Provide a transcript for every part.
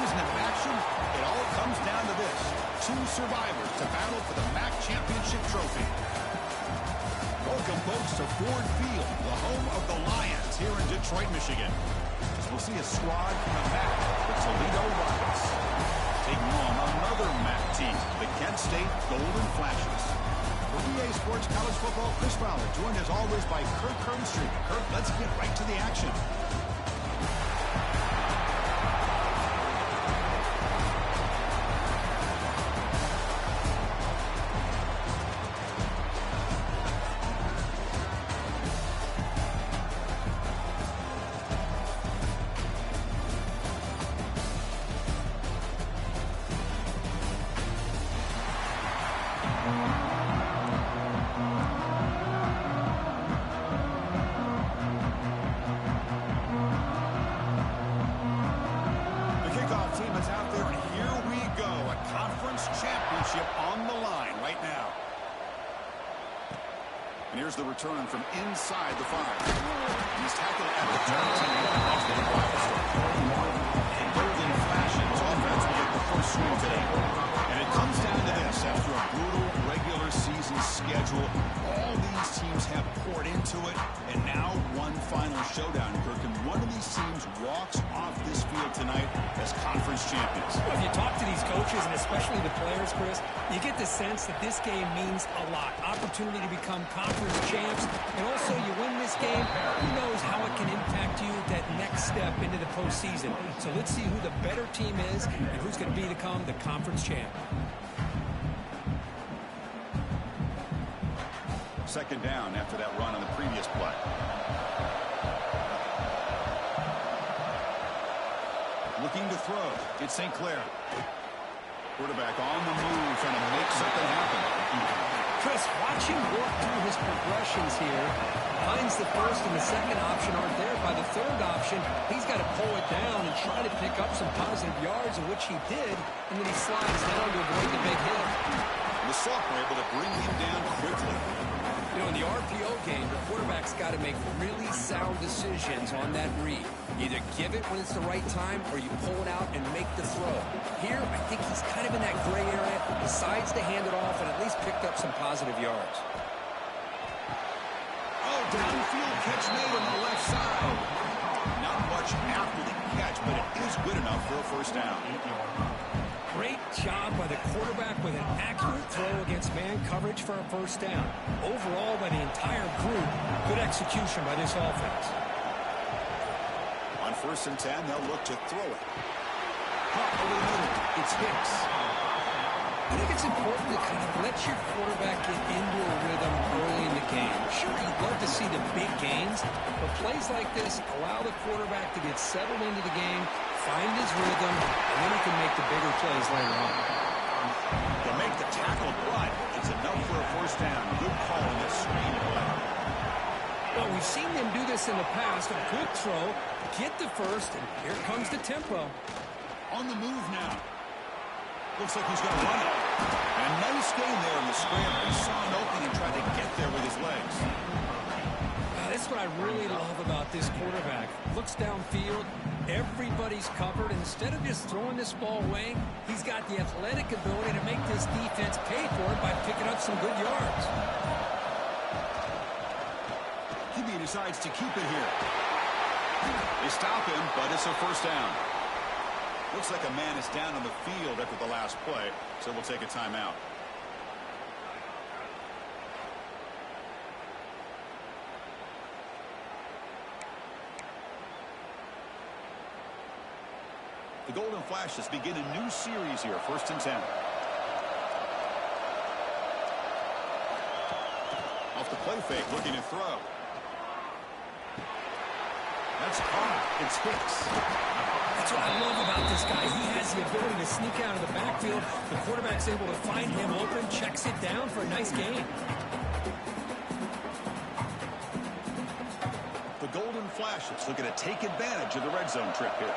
season of action, it all comes down to this. Two survivors to battle for the MAC championship trophy. Welcome, folks, to Ford Field, the home of the Lions here in Detroit, Michigan. As we'll see a squad from the MAC, the Toledo Rodgs, taking on another MAC team, the Kent State Golden Flashes. For EA Sports College Football, Chris Fowler, joined as always by Kirk Herbstreit. Kirk, let's get right to the action. And here's the return from inside the 5. He's tackled at the 10. That's the drive start. And Golden Flashes offense will get the first swing today. And it comes down to this. After a brutal regular season schedule, all these teams have poured into it. And now one final showdown, Kirk. And one of these teams walks off this field tonight as conference champions. Well, if you talk to these coaches, and especially the players, Chris, you get the sense that this game means a lot. Opportunity to become conference champs. And also, you win this game, who knows how it can impact you that next step into the postseason. So let's see who the better team is and who's going to become the conference champ. Second down after that run on the previous play. Looking to throw. It's St. Clair. Quarterback on the move, trying to make something happen. Chris, watch him work through his progressions here. Finds the first and the second option aren't there. By the third option, he's got to pull it down and try to pick up some positive yards, in which he did, and then he slides down to avoid the big hit. And the sophomore able to bring him down quickly. You know, in the RPO game, the quarterback's got to make really sound decisions on that read. Either give it when it's the right time or you pull it out and make the throw. Here, I think he's kind of in that gray area, decides to hand it off and at least picked up some positive yards. Oh, downfield catch made on the left side. Not much after the catch, but it is good enough for a first down. Great job by the quarterback with an accurate throw against man coverage for a first down. Overall, by the entire group, good execution by this offense. On 1st and 10, they'll look to throw it. Pop over the middle. It's Hicks. I think it's important to kind of let your quarterback get into a rhythm early in the game. Sure, you'd love to see the big gains, but plays like this allow the quarterback to get settled into the game, find his rhythm, and then he can make the bigger plays later on. To make the tackle, but it's enough for a first down. Good call on this screen play. Well, we've seen them do this in the past. A good throw, get the first, and here comes the tempo. On the move now. Looks like he's going to run it. And a nice game there in the scramble. He saw an opening and tried to get there with his legs. That's what I really love about this quarterback. Looks downfield. Everybody's covered. Instead of just throwing this ball away, he's got the athletic ability to make this defense pay for it by picking up some good yards. QB decides to keep it here. They stop him, but it's a first down. Looks like a man is down on the field after the last play, so we'll take a timeout. The Golden Flashes begin a new series here, 1st and 10. Off the play fake, looking to throw. That's caught. It's Hicks. That's what I love about this guy. He has the ability to sneak out of the backfield. The quarterback's able to find him open, checks it down for a nice gain. The Golden Flashes looking to take advantage of the red zone trip here.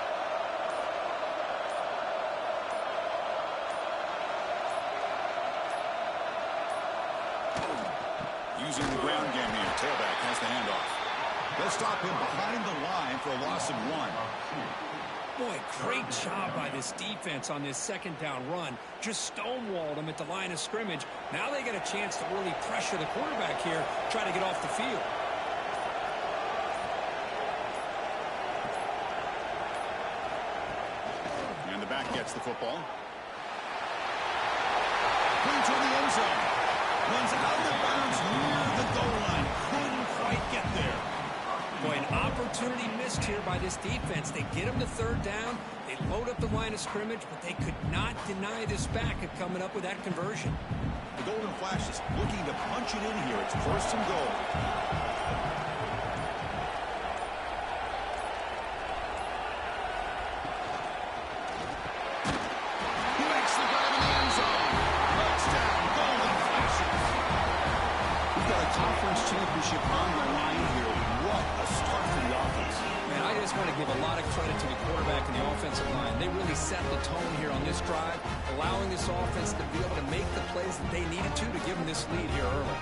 Using the ground game here. Tailback has the handoff. They'll stop him behind the line for a loss of 1. Boy, great job by this defense on this second down run. Just stonewalled them at the line of scrimmage. Now they get a chance to really pressure the quarterback here, try to get off the field. And the back gets the football. Into the end zone. Runs out of bounds near the goal line. Couldn't quite get there. Boy, an opportunity missed here by this defense. They get him to third down. They load up the line of scrimmage, but they could not deny this back of coming up with that conversion. The Golden Flash is looking to punch it in here. It's first and goal. He makes the grab in the end zone. Touchdown, Golden Flashes. We've got a conference championship on the line here. What a start for the offense. Man, I just want to give a lot of credit to the quarterback and the offensive line. They really set the tone here on this drive, allowing this offense to be able to make the plays that they needed to give them this lead here early.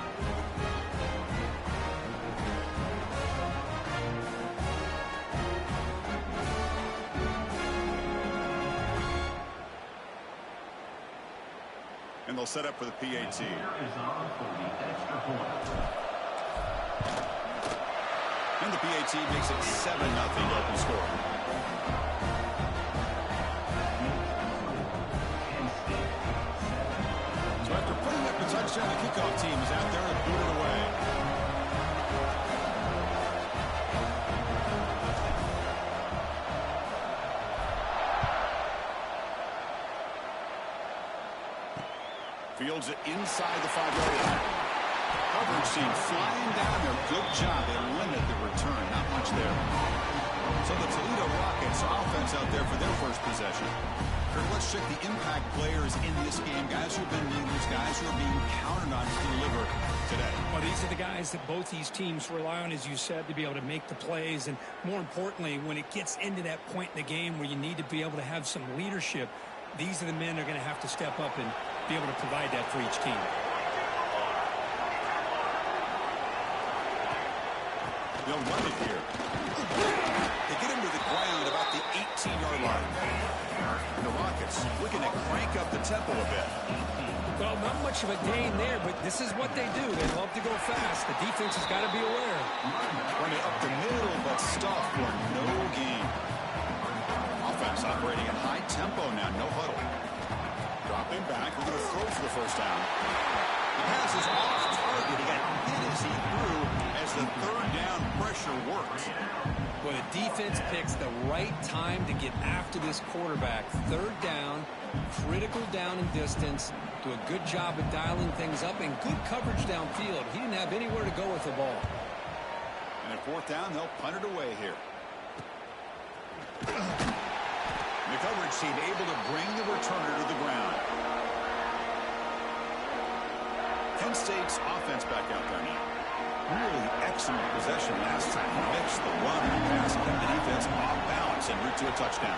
And they'll set up for the PAT. And the PAT makes it 7-0 open score. So after putting up the touchdown, the kickoff team is out there to boot it away. Fields it inside the 5-yard line. Coverage team flying down there. Good job. They limit the return. Not much there. So the Toledo Rockets offense out there for their first possession. Kurt, let's check the impact players in this game. Guys who have been leaders, guys who are being counted on to deliver today. Well, these are the guys that both these teams rely on, as you said, to be able to make the plays. And more importantly, when it gets into that point in the game where you need to be able to have some leadership, these are the men that are going to have to step up and be able to provide that for each team. They'll run it here. They get him to the ground about the 18-yard line. And the Rockets looking to crank up the tempo a bit. Well, not much of a gain there, but this is what they do. They love to go fast. The defense has got to be aware. Run it up the middle, but stop for no gain. Offense operating at high tempo now, no huddle. Dropping back, we're going to throw for the first down. The pass is off target. He got hit as he threw as the third down pressure works. Well, the defense picks the right time to get after this quarterback. Third down, critical down and distance. Do a good job of dialing things up and good coverage downfield. He didn't have anywhere to go with the ball. And at fourth down, they'll punt it away here. The coverage team able to bring the returner to the ground. Penn State's offense back out there now. Really excellent possession last time. Mixed the run and pass, kept the defense off balance en route to a touchdown.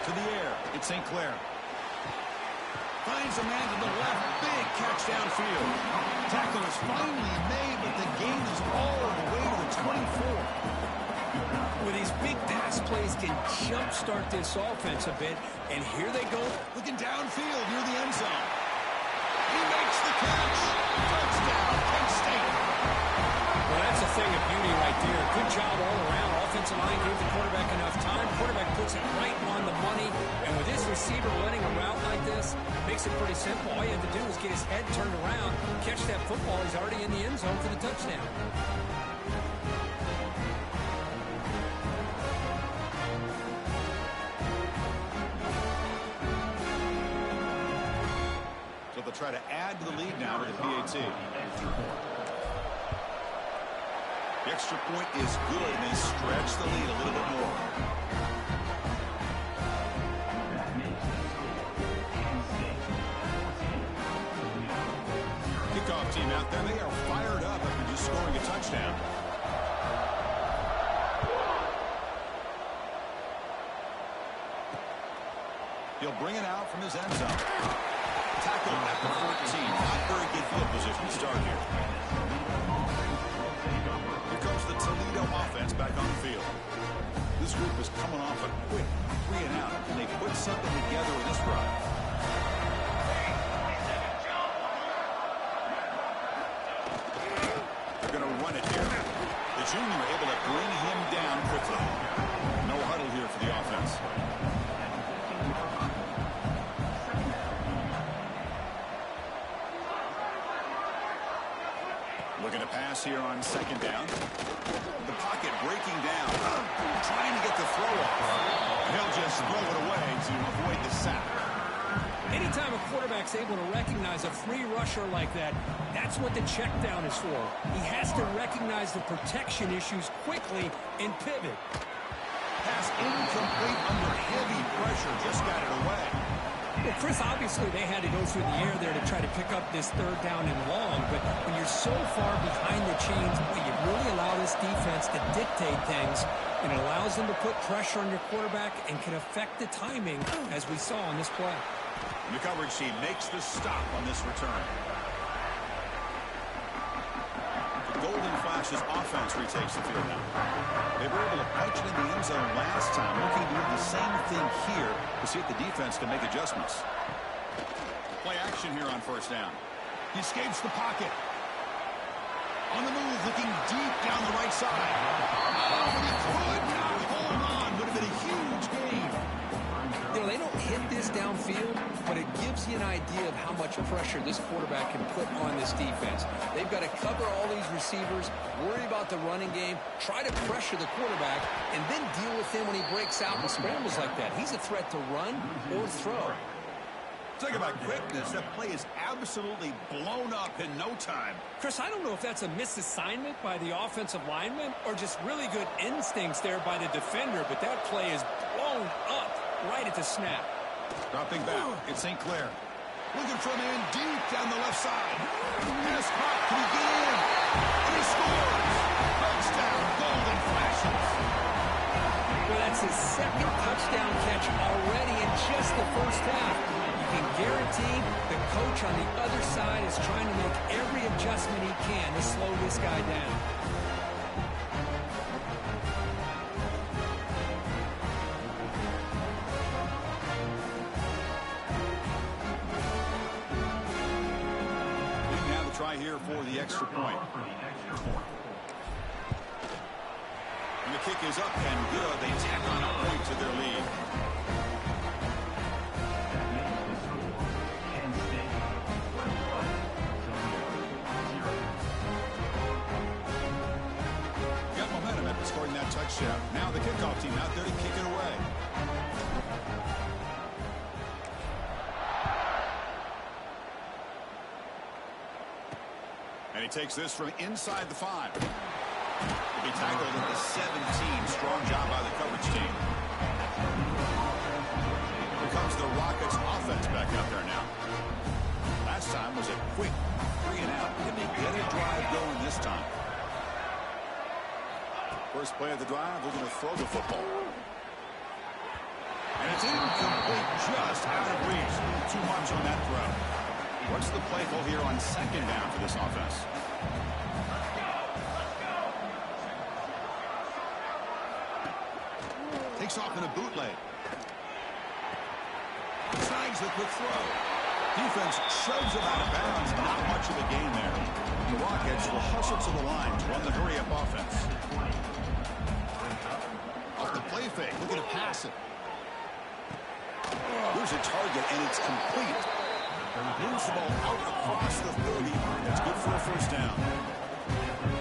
To the air, it's St. Clair. Finds a man to the left. Big catch downfield. Tackle is finally made, but the gain is all the way to the 24. Well, these big pass plays can jumpstart this offense a bit, and here they go. Looking downfield near the end zone. He makes the catch. Touchdown, Penn State. Well, that's a thing of beauty right there. Good job all around. Offensive line gave the quarterback enough time. Quarterback puts it right on the money. And with this receiver running a route like this, makes it pretty simple. All you have to do is get his head turned around, catch that football. He's already in the end zone for the touchdown. So they'll try to add to the lead now to the PAT. The extra point is good, and they stretch the lead a little bit more. Kickoff team out there, they are fired up after just scoring a touchdown. He'll bring it out from his end zone. Tackle at the 14. Not very good field position to start here. Here comes the Toledo offense back on the field. This group is coming off a quick 3 and out. Can they put something together in this drive? They're going to run it here. The junior able to bring him down quickly. No huddle here for the offense. Looking to pass here on 2nd down. The pocket breaking down. Trying to get the throw off. And he'll just throw it away to avoid the sack. Anytime a quarterback's able to recognize a free rusher like that, that's what the check down is for. He has to recognize the protection issues quickly and pivot. Pass incomplete under heavy pressure. Just got it away. Well, Chris, obviously they had to go through the air there to try to pick up this 3rd down and long, but when you're so far behind the chains, you really allow this defense to dictate things, and it allows them to put pressure on your quarterback and can affect the timing, as we saw on this play. And the coverage team makes the stop on this return. The Golden Flashes offense retakes the field now. They were able to punch it in the end zone last time, looking to do the same thing here to see if the defense can make adjustments. Play action here on 1st down. He escapes the pocket. On the move, looking deep down the right side. Oh, but he could not hold on. Would have been a huge gain. You know, they don't hit this downfield, but it gives you an idea of how much pressure this quarterback can put on this defense. They've got to cover all these receivers, worry about the running game, try to pressure the quarterback, and then deal with him when he breaks out and scrambles like that. He's a threat to run or throw. Talk about quickness. That play is absolutely blown up in no time. Chris, I don't know if that's a misassignment by the offensive lineman or just really good instincts there by the defender, but that play is blown up right at the snap. Dropping back. It's St. Clair. Looking from in deep down the left side. Pass caught. Can he get in? And he scores. Touchdown, Golden Flashes. Well, that's his 2nd touchdown catch already in just the 1st half. You can guarantee the coach on the other side is trying to make every adjustment he can to slow this guy down. Try here for the extra point. And the kick is up and good. They tack on a point to their lead. Got momentum after scoring that touchdown. Now the kickoff team out there to kick it away. And he takes this from inside the 5. He'll be tackled at the 17. Strong job by the coverage team. Here comes the Rockets offense back out there now. Last time was a quick 3 and out. Can they get a drive going this time? First play of the drive, they're going to throw the football. And it's incomplete, just out of reach. Too much on that throw. What's the play call here on 2nd down for this offense? Takes off in a bootleg. Snags the quick throw. Defense shoves him out of bounds. Not much of a gain there. The Rockets will hustle to the line to run the hurry-up offense. Off the play fake, looking to pass it. Here's a target, and it's complete. Moves the ball out across the 30. That's good for a 1st down.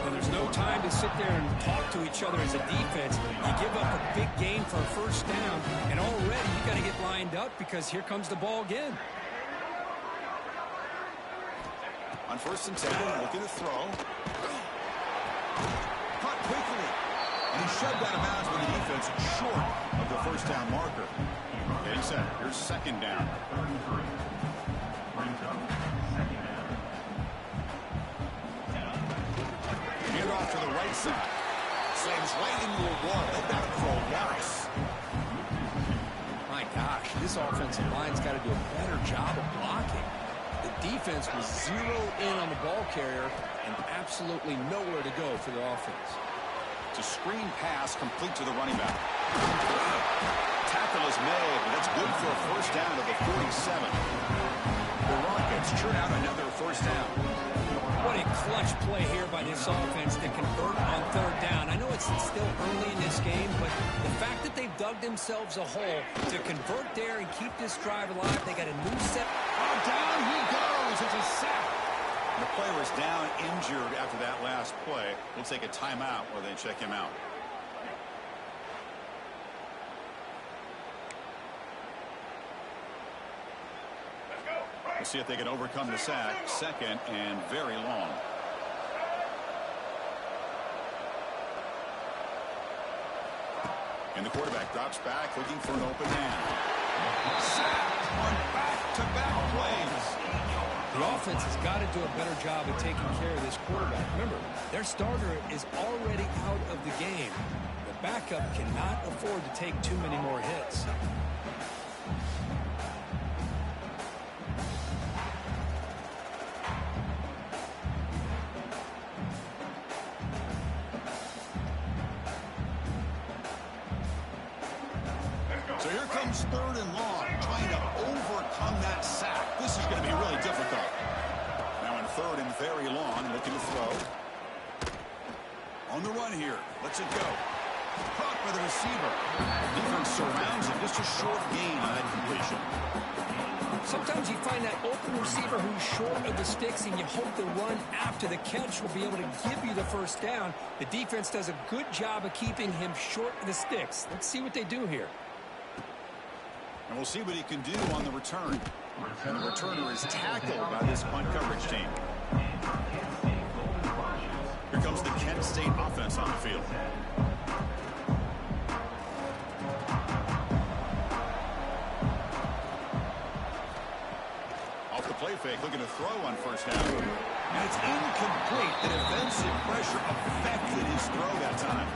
Well, there's no time to sit there and talk to each other as a defense. You give up a big gain for a 1st down, and already you got to get lined up because here comes the ball again. On 1st and 10, looking to throw. Caught quickly. And he shoved out of bounds with the defense short of the 1st down marker. Getting set. Here's 2nd down. Hand off to the right side. Slams right into a wall. They've got it for a loss. My gosh, this offensive line's got to do a better job of blocking. The defense was 0 in on the ball carrier and absolutely nowhere to go for the offense. It's a screen pass complete to the running back. Tackle is made, but that's good for a first down to the 47. The Rockets churn out another first down. What a clutch play here by this offense to convert on third down. I know it's still early in this game, but the fact that they've dug themselves a hole to convert there and keep this drive alive, they got a new set. Oh, down he goes. It's a sack. The player is down injured after that last play. We'll take a timeout where they check him out. We'll see if they can overcome the sack. Second and very long. And the quarterback drops back looking for an open man. Sacked on back-to-back plays. The offense has got to do a better job of taking care of this quarterback. Remember, their starter is already out of the game. The backup cannot afford to take too many more hits. So here comes third and long, trying to overcome that sack. This is going to be really difficult. Now in third and very long, looking to throw. On the run here. Lets it go. Caught by the receiver. Defense surrounds him. Just a short gain on that completion. Sometimes you find that open receiver who's short of the sticks, and you hope the run after the catch will be able to give you the first down. The defense does a good job of keeping him short of the sticks. Let's see what they do here. And we'll see what he can do on the return. And the returner is tackled by this punt coverage team. Here comes the Kent State offense on the field. Off the play fake, looking to throw on first down. And it's incomplete. The defensive pressure affected his throw that time.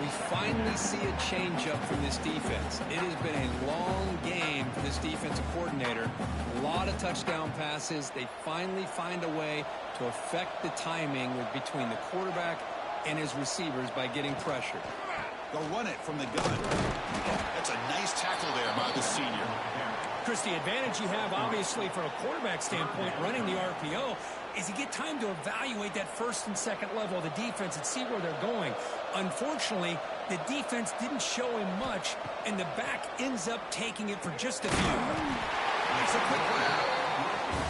We finally see a change-up from this defense. It has been a long game for this defensive coordinator. A lot of touchdown passes. They finally find a way to affect the timing between the quarterback and his receivers by getting pressure. They'll run it from the gun. That's a nice tackle there by the senior. Chris, the advantage you have, obviously, from a quarterback standpoint, running the RPO, is you get time to evaluate that first and second level of the defense and see where they're going. Unfortunately, the defense didn't show him much, and the back ends up taking it for just a few. It's a quick grab.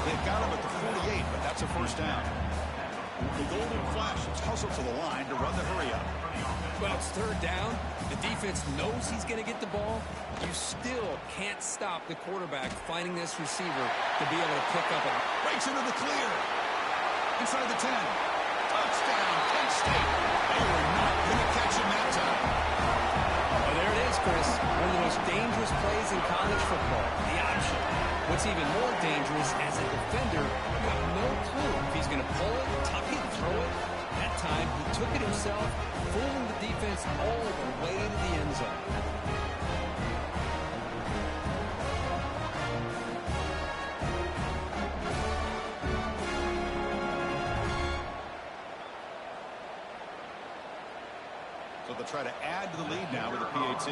They've got him at the 48, but that's a first down. The golden flash is hustled to the line to run the hurry up. Well, it's third down. The defense knows he's going to get the ball. You still can't stop the quarterback finding this receiver to be able to pick up a... Breaks into the clear. Inside the 10. Touchdown, Kent State. They were not going to catch him that time. Well, there it is, Chris. One of the most dangerous plays in college football. The option. What's even more dangerous, as a defender, you have no clue if he's going to pull it, tuck it, throw it. That time, he took it himself, fooling the defense all the way to the end zone. So they'll try to add to the lead now with a PAT.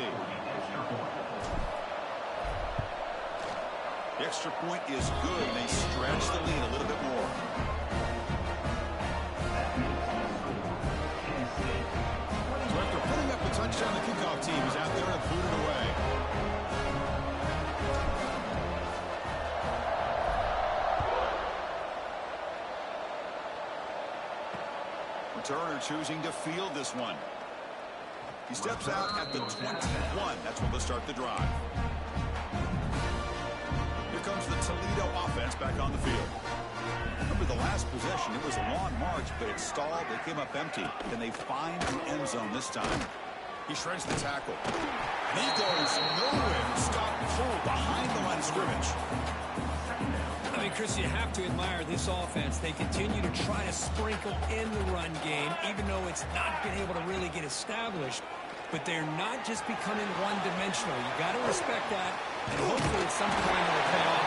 The extra point is good, and they stretch the lead a little bit more. So after putting up a touchdown, the kickoff team is out there and boot it away. Returner choosing to field this one. He steps out at the 21. That's where they'll start the drive. Here comes the Toledo offense back on the field. Remember the last possession, it was a long march, but it stalled. They came up empty. Then they find the end zone this time. He shreds the tackle. And he goes nowhere. Stopped full behind the line of scrimmage. I mean, Chris, you have to admire this offense. They continue to try to sprinkle in the run game, even though it's not been able to really get established. But they're not just becoming one-dimensional. You got to respect that, and hopefully at some point it'll pay off.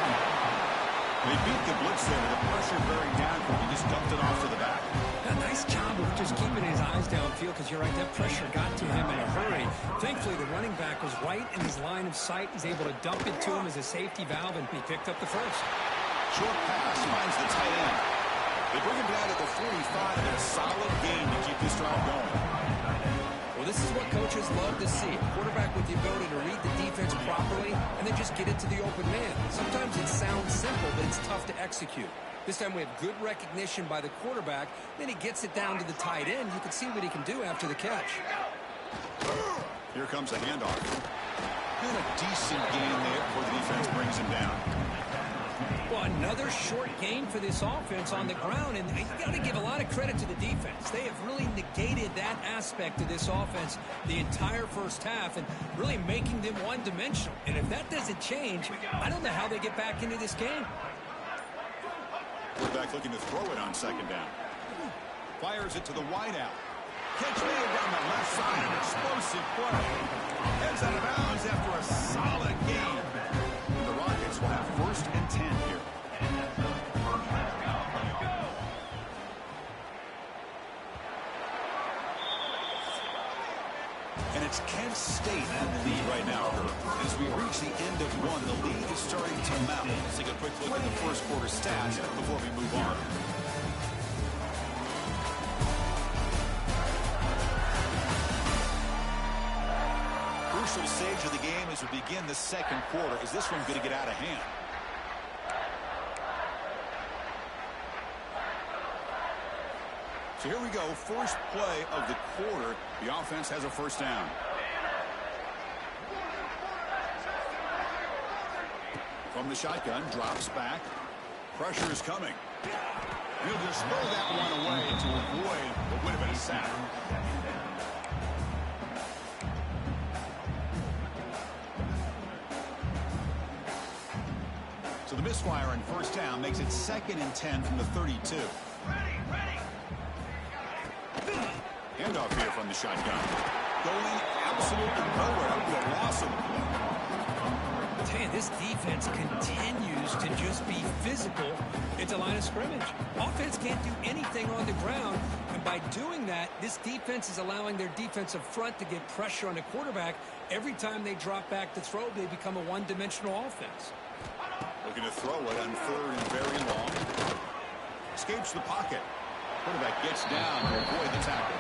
They beat the blitz there with the pressure bearing down, but he just dumped it off to the back. A nice job of just keeping his eyes downfield because you're right, that pressure got to him in a hurry. Thankfully, the running back was right in his line of sight. He's able to dump it to him as a safety valve, and he picked up the first. Short pass finds the tight end. They bring him down to the 45, and a solid gain to keep this drive going. Well, this is what coaches love to see. A quarterback with the ability to read the defense properly and then just get it to the open man. Sometimes it sounds simple, but it's tough to execute. This time we have good recognition by the quarterback. Then he gets it down to the tight end. You can see what he can do after the catch. Here comes a handoff. And a decent gain there before the defense brings him down. Well, another short gain for this offense on the ground, and you got to give a lot of credit to the defense. They have really negated that aspect of this offense the entire first half and really making them one-dimensional. And if that doesn't change, I don't know how they get back into this game. Quarterback looking to throw it on second down. Fires it to the wideout. Catch made down the left side. An explosive play. Heads out of bounds after a solid game. The Rockets will have 1st and 10 here. And it's Kent State in the lead right now. As we reach the end of one, the lead is starting to mount. Let's take a quick look at the first quarter stats before we move on. Crucial stage of the game as we begin the second quarter. Is this one going to get out of hand? So here we go, first play of the quarter. The offense has a first down. From the shotgun, drops back. Pressure is coming. He'll just throw that one away to avoid what would have been a sack. So the misfire on first down makes it 2nd and 10 from the 32. Handoff here from the shotgun. Going absolutely nowhere with a loss of the play. I'll tell you, this defense continues to just be physical at the line of scrimmage. Offense can't do anything on the ground, and by doing that, this defense is allowing their defensive front to get pressure on the quarterback. Every time they drop back to throw, they become a one-dimensional offense. Looking to throw it on 3rd and very long. Escapes the pocket. Quarterback gets down to avoid the tackle.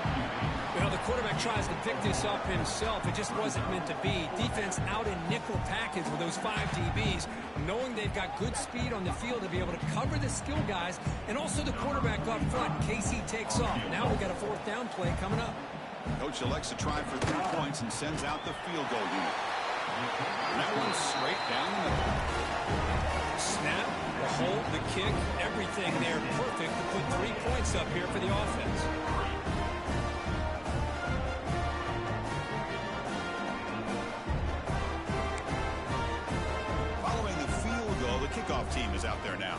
You know, the quarterback tries to pick this up himself. It just wasn't meant to be. Defense out in nickel package with those 5 DBs, knowing they've got good speed on the field to be able to cover the skill guys, and also the quarterback up front in case he takes off. Now we've got a 4th down play coming up. Coach elects to try for 3 points and sends out the field goal unit. And that one's straight down the middle. Snap, the hold, the kick, everything there perfect to put 3 points up here for the offense. Following the field goal, the kickoff team is out there now.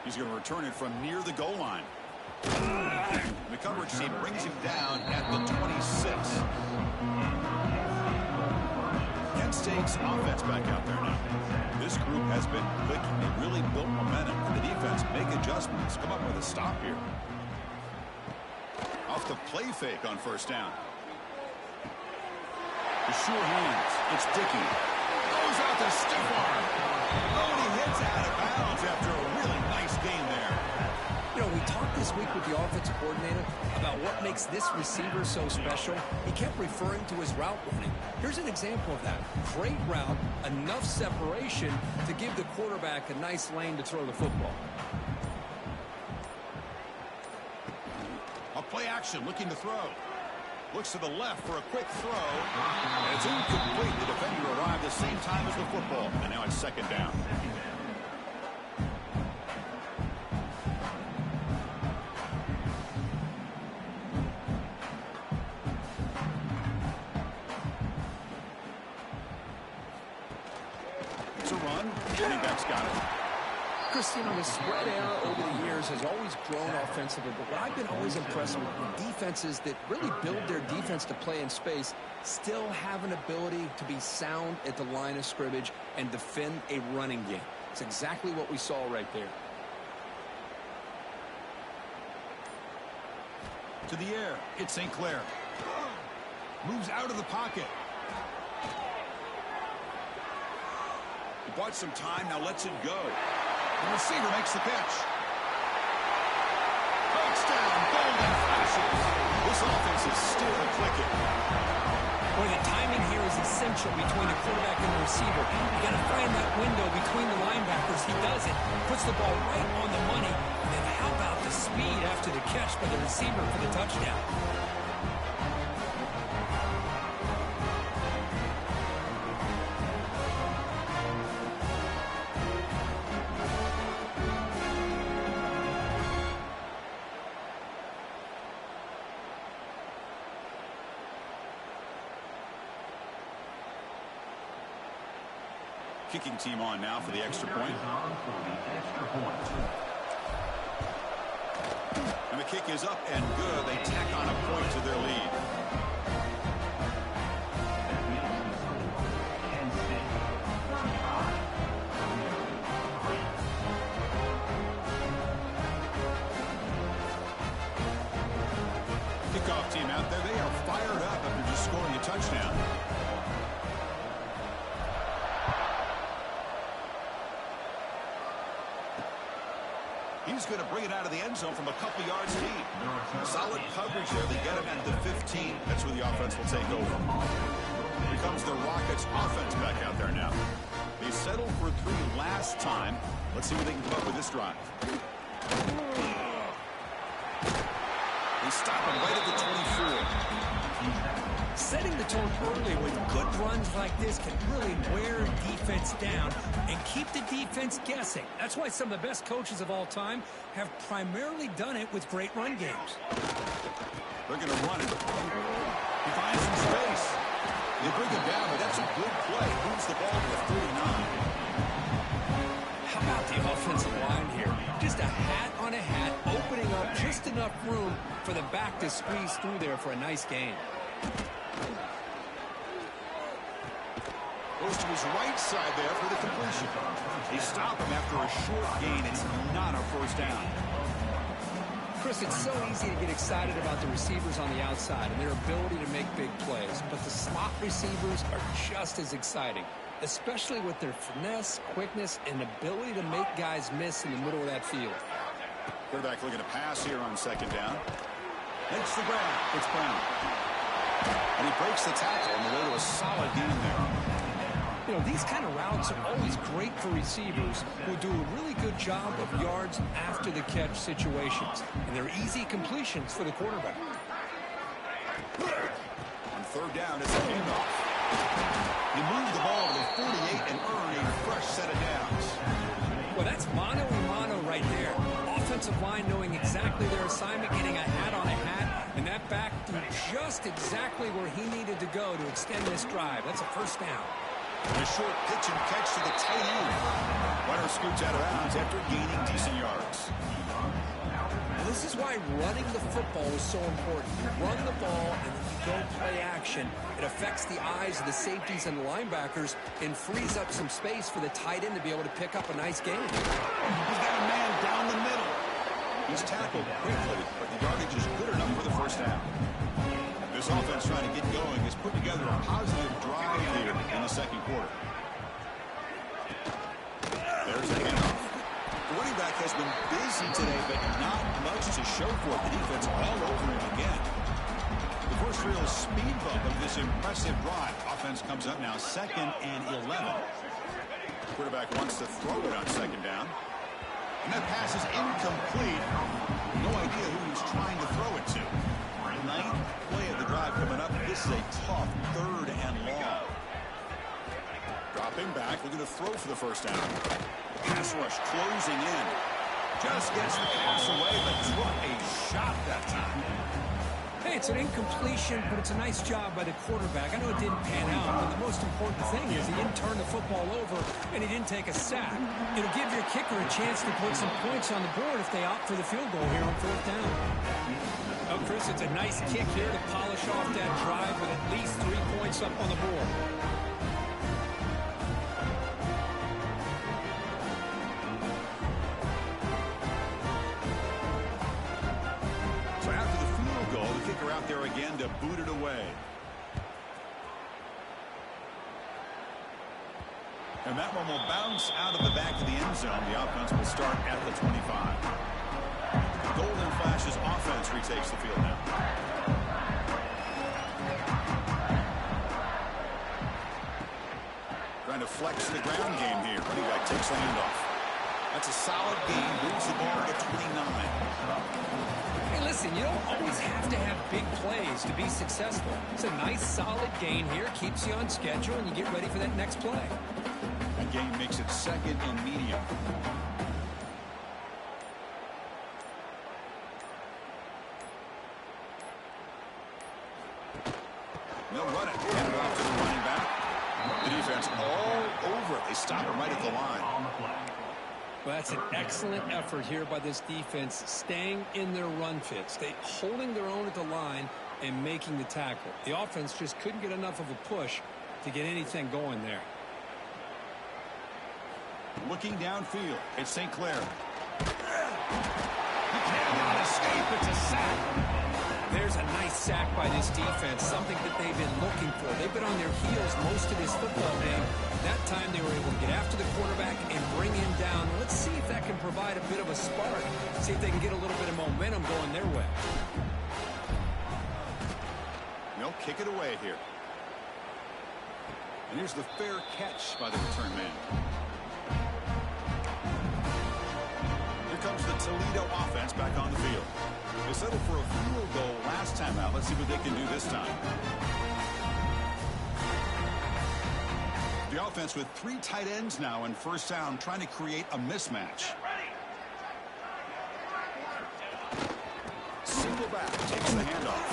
He's going to return it from near the goal line. The coverage team brings him down at the 26. Kent State's offense back out there now. This group has been clicking. They really built momentum. And the defense make adjustments. Come up with a stop here. Off the play fake on first down. The sure hands. It's Dickey. Goes out the stiff arm. Oh, and he hits out of bounds after a really nice game there. You know, we talked this week with the offensive coordinator about what makes this receiver so special. He kept referring to his route running. Here's an example of that. Great route, enough separation to give the quarterback a nice lane to throw the football. A play action, looking to throw. Looks to the left for a quick throw. And it's incomplete. The defender arrived the same time as the football. And now it's 2nd down. It's a run. Running back's got it. Chris, you know, the spread era over the years has always grown offensively, but what I've been always impressed with defenses that really build their defense to play in space still have an ability to be sound at the line of scrimmage and defend a running game. It's exactly what we saw right there. To the air. It's St. Clair. Moves out of the pocket. He bought some time, now lets it go. The receiver makes the catch. Breaks down, golden flashes. This offense is still clicking. Boy, the timing here is essential between the quarterback and the receiver. You got to find that window between the linebackers. He does it, puts the ball right on the money. And then how about the speed after the catch by the receiver for the touchdown? Kicking team on now for the extra point. And the kick is up and good. They tack on a point to their lead. Kickoff team out there. They are fired up after just scoring a touchdown. He's going to bring it out of the end zone from a couple yards deep. Solid coverage there. They get him at the 15. That's where the offense will take over. Here comes the Rockets offense back out there now. They settled for 3 last time. Let's see what they can come up with this drive. They stop him right at the 24. Setting the tone early with good runs like this can really wear defense down and keep the defense guessing. That's why some of the best coaches of all time have primarily done it with great run games. They're going to run it. He finds some space. They bring him down, but that's a good play. Moves the ball to the 39. How about the offensive line here? Just a hat on a hat, opening up just enough room for the back to squeeze through there for a nice gain. Goes to his right side there for the completion. They stop him after a short gain. It's not a first down. Chris, it's so easy to get excited about the receivers on the outside and their ability to make big plays, but the slot receivers are just as exciting, especially with their finesse, quickness, and ability to make guys miss in the middle of that field. Quarterback looking to pass here on second down. Makes the grab. It's Brown. And he breaks the tackle on the way to a solid gain there. You know, these kind of routes are always great for receivers who do a really good job of yards after the catch situations. And they're easy completions for the quarterback. On third down, it's a handoff. He moved the ball to the 48 and earned a fresh set of downs. Well, that's mano a mano right there. Offensive line knowing exactly their assignment, getting a hat on a hat, and that back threw just exactly where he needed to go to extend this drive. That's a first down. A short pitch and catch to the tight end. Runner scoots out of bounds after gaining decent yards. And this is why running the football is so important. You run the ball and then you don't play action. It affects the eyes of the safeties and the linebackers and frees up some space for the tight end to be able to pick up a nice gain. He's got a man down the middle. He's tackled quickly, but the yardage is good enough for the first down. This offense trying to get going has put together a positive drive here in the second quarter. There's a handoff. The running back has been busy today, but not much to show for it. The defense all over him again. The first real speed bump of this impressive drive. Offense comes up now 2nd and 11. The quarterback wants to throw it on second down. And that pass is incomplete. No idea who he's trying to throw it to. 9th play of the drive coming up. This is a tough 3rd and long. Dropping back, looking to throw for the first down. Pass rush closing in. Just gets the pass away, but took a shot that time. Hey, it's an incompletion, but it's a nice job by the quarterback. I know it didn't pan out, but the most important thing is he didn't turn the football over and he didn't take a sack. It'll give your kicker a chance to put some points on the board if they opt for the field goal here on 4th down. Oh, Chris, it's a nice kick here to polish off that drive with at least 3 points up on the board. So after the field goal, again to boot it away. And that one will bounce out of the back of the end zone. The offense will start at the 25. The Golden Flashes offense retakes the field now. Trying to flex the ground game here. Running back takes the handoff. That's a solid gain. Moves the ball to 29. Hey, listen, you don't always have to have big plays to be successful. It's a nice, solid gain here. Keeps you on schedule, and you get ready for that next play. The game makes it second and medium. They'll run it. Hand it off to the running back. The defense all over it. They stop it right at the line. Well, that's an excellent effort here by this defense, staying in their run fits. They holding their own at the line and making the tackle. The offense just couldn't get enough of a push to get anything going there. Looking downfield, it's St. Clair. He can't escape. It's a sack. There's a nice sack by this defense, something that they've been looking for. They've been on their heels most of this football game. That time they were able to get after the quarterback and bring him down. Let's see if that can provide a bit of a spark. See if they can get a little bit of momentum going their way. They'll kick it away here. And here's the fair catch by the return man. Here comes the Toledo offense back on the field. They settled for a field goal last time out. Let's see what they can do this time. The offense with 3 tight ends now in first down, trying to create a mismatch. Single back takes the handoff.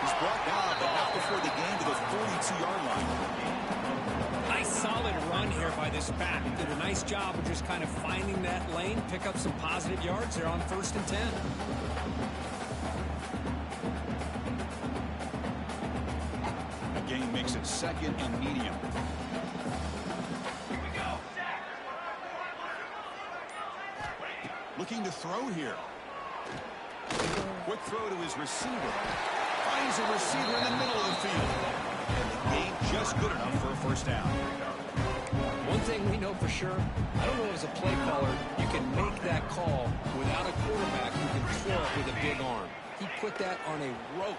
He's brought down, but not before the gain to the 42-yard line. Nice solid run here by this back. Did a nice job of just kind of finding that lane, pick up some positive yards there on 1st and 10. The game makes it second and medium. Looking to throw here. Quick throw to his receiver. Finds a receiver in the middle of the field. And the game just good enough for a first down. One thing we know for sure, I don't know as a play caller, you can make that call without a quarterback who can throw it with a big arm. He put that on a rope.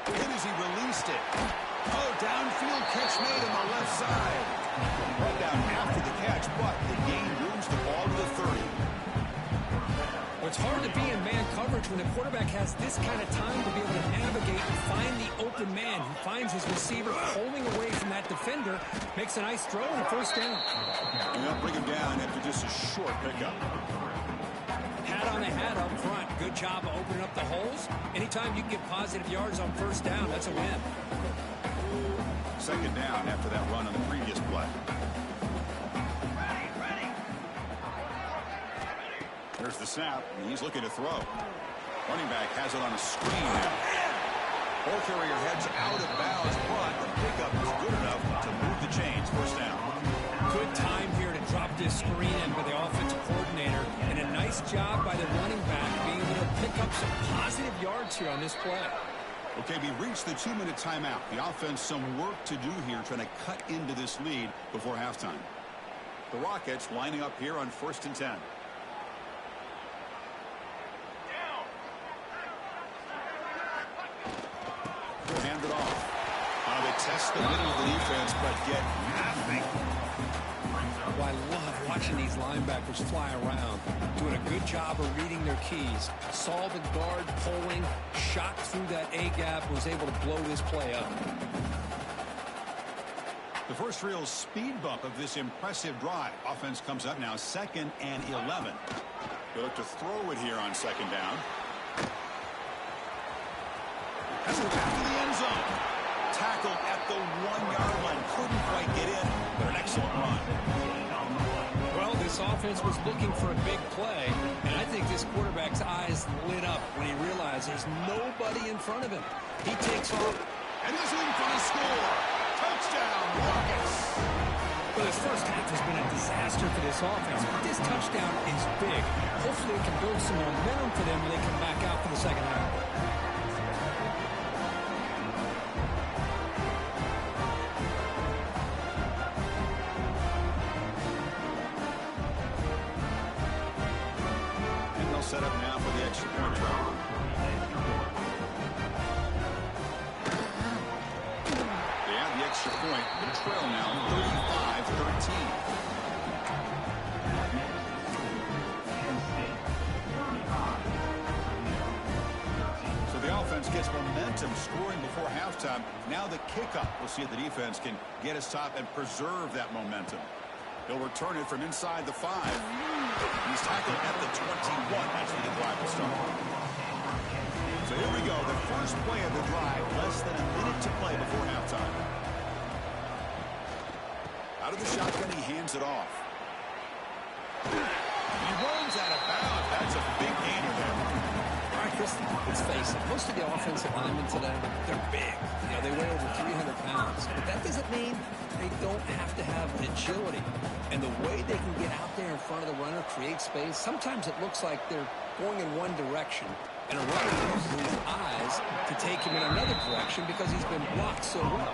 Hit as he released it. Oh, downfield catch made on the left side. Brought down after the catch, but the gain moves the ball to the 30. Well, it's hard to be in man coverage when the quarterback has this kind of time to be able to navigate and find the open man. He finds his receiver pulling away from that defender, makes a nice throw and first down. And they'll bring him down after just a short pickup. Hat on the hat up front. Good job of opening up the holes. Anytime you can get positive yards on first down, that's a win. Second down after that run on the previous play. There's the snap, and he's looking to throw. Running back has it on a screen now. Ball carrier heads out of bounds, but the pickup is good enough to move the chains. First down. Good time here to drop this screen in by the offensive coordinator, and a nice job by the running back being able to pick up some positive yards here on this play. Okay, we reached the 2-minute timeout. The offense some work to do here, trying to cut into this lead before halftime. The Rockets lining up here on 1st and 10. Hand it off. They test the middle of the defense, but get nothing. Well, I love watching these linebackers fly around, doing a good job of reading their keys. Saw the guard pulling, shot through that A-gap, was able to blow this play up. The first real speed bump of this impressive drive. Offense comes up now 2nd and 11. They look to throw it here on 2nd down. Has it back to the end zone. Tackle at the 1-yard line. Couldn't quite get in, but an excellent run. Well, this offense was looking for a big play, and I think this quarterback's eyes lit up when he realized there's nobody in front of him. He takes off. And he's in for the score. Touchdown, Rockets. Well, this first half has been a disaster for this offense, but this touchdown is big. Hopefully it can build some momentum for them when they come back out for the second half. set up now for the extra point try. They have the extra point. The trail now 35-13. Gets momentum scoring before halftime. Now the kickoff. We'll see if the defense can get a stop and preserve that momentum. He'll return it from inside the 5. He's tackled at the 21. That's where the drive will start. So here we go. The first play of the drive. Less than a minute to play before halftime. Out of the shotgun, he hands it off. He runs out of bounds. That's a big gainer there. All right, Chris, let's face it. Most of the offensive linemen today, they're big. You know, they weigh over 300 pounds. But that doesn't mean they don't have to have agility. And the way they can get out there in front of the runner, create space, sometimes it looks like they're going in one direction. And a runner uses his eyes to take him in another direction because he's been blocked so well.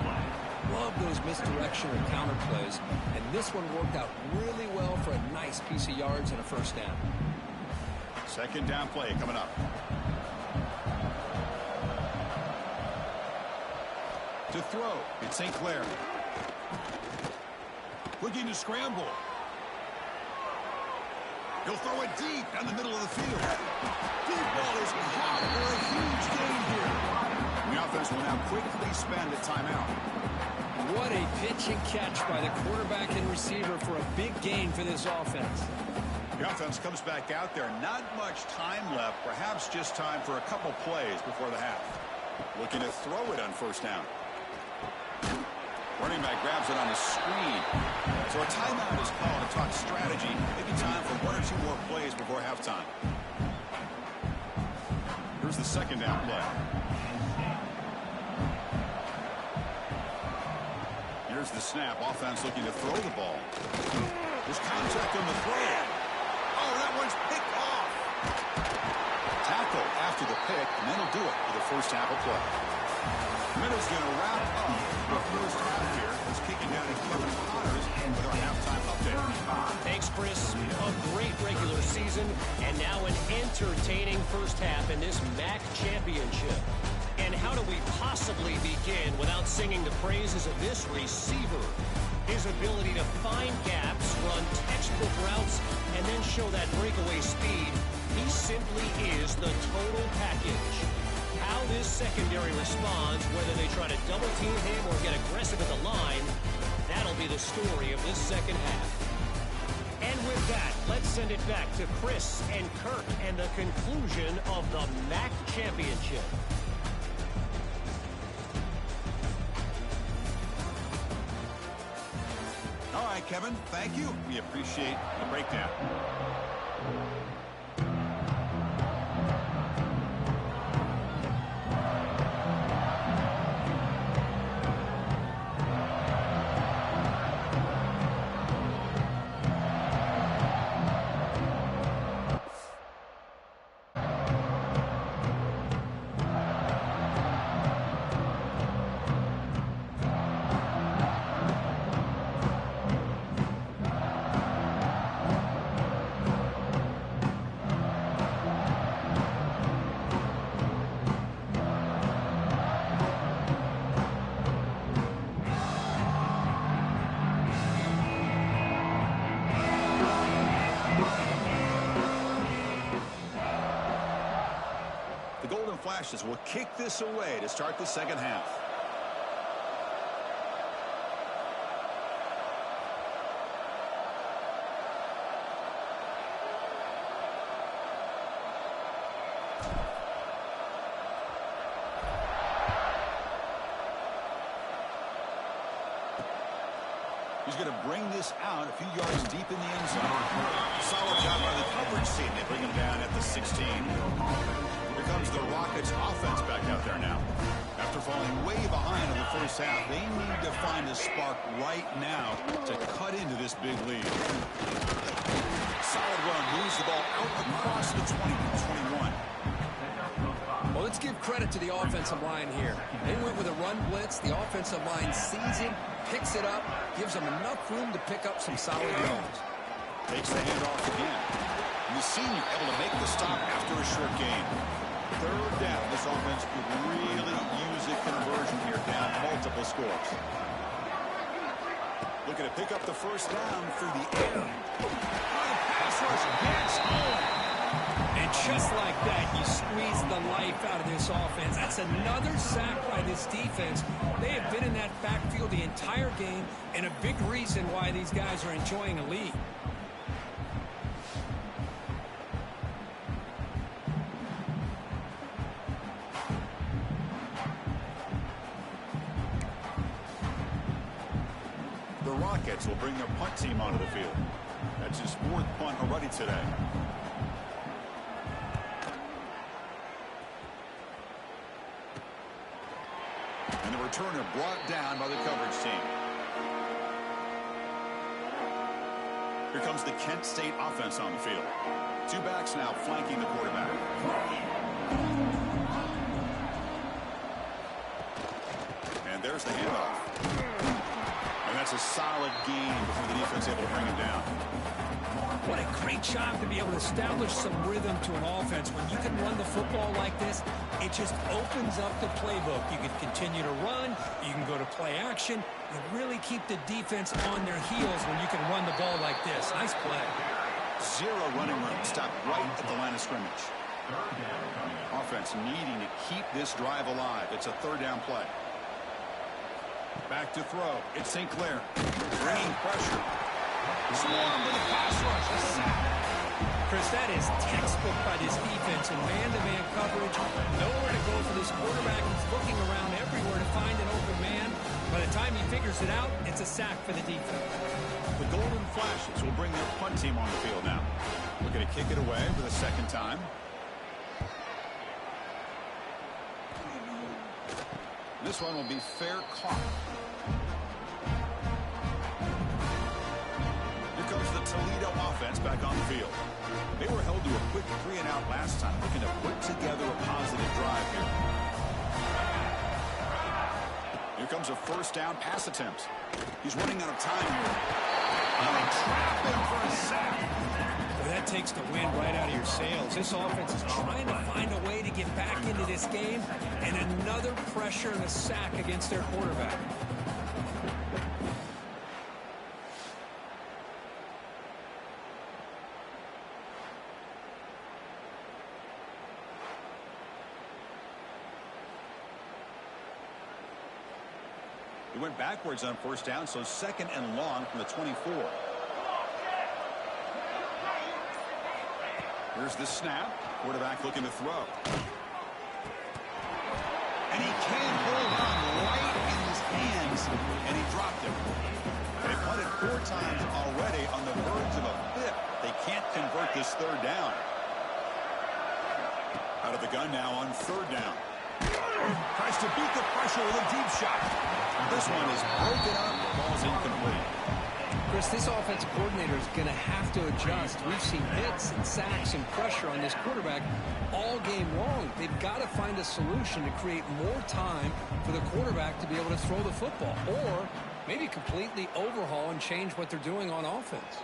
Love those misdirection or counter plays. And this one worked out really well for a nice piece of yards and a first down. Second down play coming up. To throw, it's St. Clair. Looking to scramble. He'll throw it deep down the middle of the field. Deep ball is caught for a huge gain here. The offense will now quickly spend a timeout. What a pitch and catch by the quarterback and receiver for a big gain for this offense. The offense comes back out there. Not much time left. Perhaps just time for a couple plays before the half. Looking to throw it on first down. Running back grabs it on the screen. So a timeout is called to talk strategy. Maybe time for one or two more plays before halftime. Here's the second down play. Here's the snap. Offense looking to throw the ball. There's contact on the throw. Oh, that one's picked off. Tackle after the pick, and that'll do it for the first half of play. Minute's going to wrap up the first half here. It's kicking down to Kevin Connors with our halftime update. Thanks, Chris. A great regular season, and now an entertaining first half in this MAC championship. And how do we possibly begin without singing the praises of this receiver? His ability to find gaps, run textbook routes, and then show that breakaway speed. He simply is the total package. How this secondary responds, whether they try to double team him or get aggressive at the line, that'll be the story of this second half. And with that, let's send it back to Chris and Kirk and the conclusion of the MAC championship. All right, Kevin, thank you. We appreciate the breakdown. Flashes will kick this away to start the second half. He's going to bring this out a few yards deep in the end zone. Solid job by the coverage team. They bring him down at the 16. Comes the Rockets offense back out there now. After falling way behind in the first half, they need to find a spark right now to cut into this big lead. Solid run, moves the ball out across the 20-21. Well, let's give credit to the offensive line here. They went with a run blitz. The offensive line sees it, picks it up, gives them enough room to pick up some solid yards. Takes the handoff again. And the senior able to make the stop after a short gain. Third down. This offense could really use a conversion here, down multiple scores. Looking to pick up the first down through the air. The pass rush gets home. And just like that, you squeeze the life out of this offense. That's another sack by this defense. They have been in that backfield the entire game, and a big reason why these guys are enjoying a lead. The Rockets will bring their punt team onto the field. That's his fourth punt already today. And the returner brought down by the coverage team. Here comes the Kent State offense on the field. Two backs now flanking the quarterback. And there's the handoff. And that's a solid gain before the defense able to bring him down. What a great job to be able to establish some rhythm to an offense. When you can run the football like this, it just opens up the playbook. You can continue to run. You can go to play action. You really keep the defense on their heels when you can run the ball like this. Nice play. Zero running room. Stopped right at the line of scrimmage. Offense needing to keep this drive alive. It's a third down play. Back to throw. It's St. Clair. Bringing pressure. Swarm with a pass rush. A sack. Chris, that is textbook by this defense in man-to-man coverage. Nowhere to go for this quarterback. He's looking around everywhere to find an open man. By the time he figures it out, it's a sack for the defense. The Golden Flashes will bring their punt team on the field now. Looking to kick it away for the second time. This one will be fair caught. Here comes the Toledo offense back on the field. They were held to a quick 3-and-out last time, looking to put together a positive drive here. Here comes a first down pass attempt. He's running out of time here. And they trap him for a sack. Well, that takes the wind right out of your sails. This offense is trying to find a way to get back into this game, and another pressure and a sack against their quarterback. He went backwards on first down, so second and long from the 24. Here's the snap. Quarterback looking to throw. And he can't hold on right in his hands, and he dropped him. They've punted 4 times already on the verge of a 5th. They can't convert this third down. Out of the gun now on third down. Tries to beat the pressure with a deep shot. This one is broken up. The ball's incomplete. Chris, this offensive coordinator is going to have to adjust. We've seen hits and sacks and pressure on this quarterback all game long. They've got to find a solution to create more time for the quarterback to be able to throw the football, or maybe completely overhaul and change what they're doing on offense.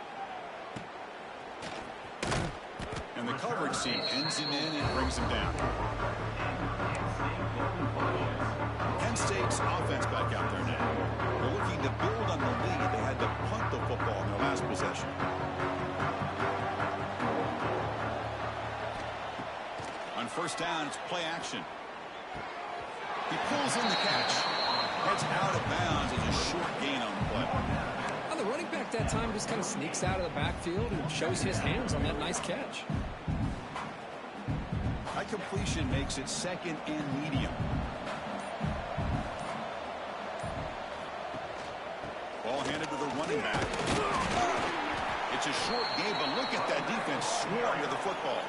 And the coverage team pins him in and brings him down. Kent State's offense back out there now. They're looking to build on the lead. They had to punt the football in their last possession. On first down, it's play action. He pulls in the catch. Heads out of bounds. It's a short gain on the play. Well, the running back that time just kind of sneaks out of the backfield and shows his hands on that nice catch. That completion makes it second and medium. Ball handed to the running back. It's a short game, but look at that defense swarm to the football.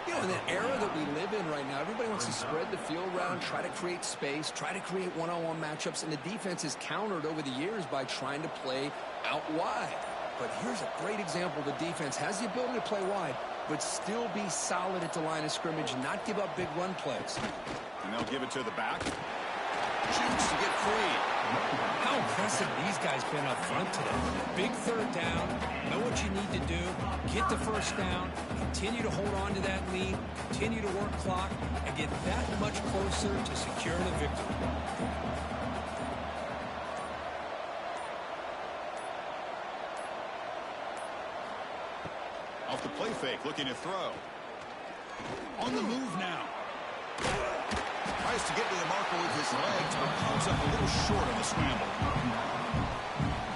You know, in the era that we live in right now, everybody wants to spread the field around, try to create space, try to create one-on-one matchups, and the defense is countered over the years by trying to play out wide. But here's a great example. The defense has the ability to play wide, but still be solid at the line of scrimmage and not give up big run plays. And they'll give it to the back. Shoots to get free. How impressive these guys been up front today. Big third down. Know what you do, get the first down, continue to hold on to that lead, continue to work clock, and get that much closer to securing a victory. Off the play fake, looking to throw. On the move now. Tries to get to the marker with his legs, but comes up a little short on the scramble.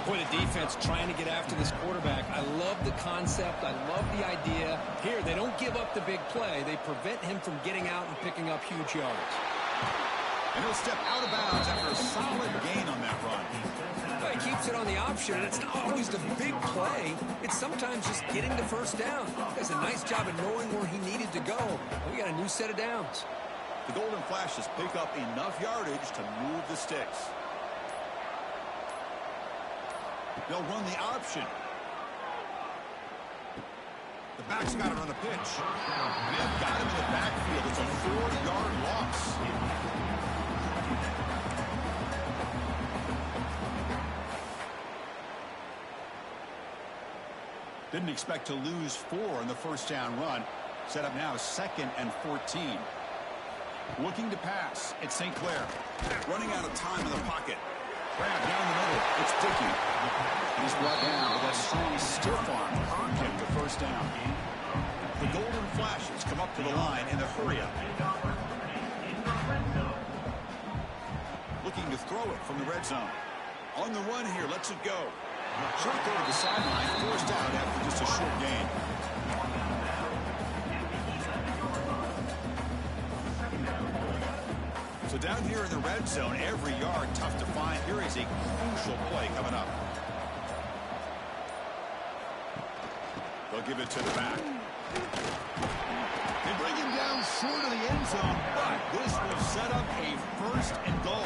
Boy, the defense trying to get after this quarterback. I love the concept. I love the idea. Here, they don't give up the big play. They prevent him from getting out and picking up huge yards. And he'll step out of bounds after a solid gain on that run. Well, he keeps it on the option, and it's not always the big play. It's sometimes just getting the first down. He does a nice job of knowing where he needed to go. We got a new set of downs. The Golden Flashes pick up enough yardage to move the sticks. They'll run the option. The back's got it on the pitch. And they've got him in the backfield. It's a 4-yard loss. Didn't expect to lose 4 on the first down run. Set up now 2nd and 14. Looking to pass. It's St. Clair. Running out of time in the pocket. Grab down the middle. It's Dickey. He's brought down with that strong stiff arm. Earned him the first down. The Golden Flashes come up to the line in the hurry-up. Looking to throw it from the red zone. On the run here. Lets it go. Short throw to the sideline. Forced out after just a short gain. So down here in the red zone, every yard tough to find. Here is a crucial play coming up. They'll give it to the back. They bring him down short of the end zone, but this will set up a 1st and goal.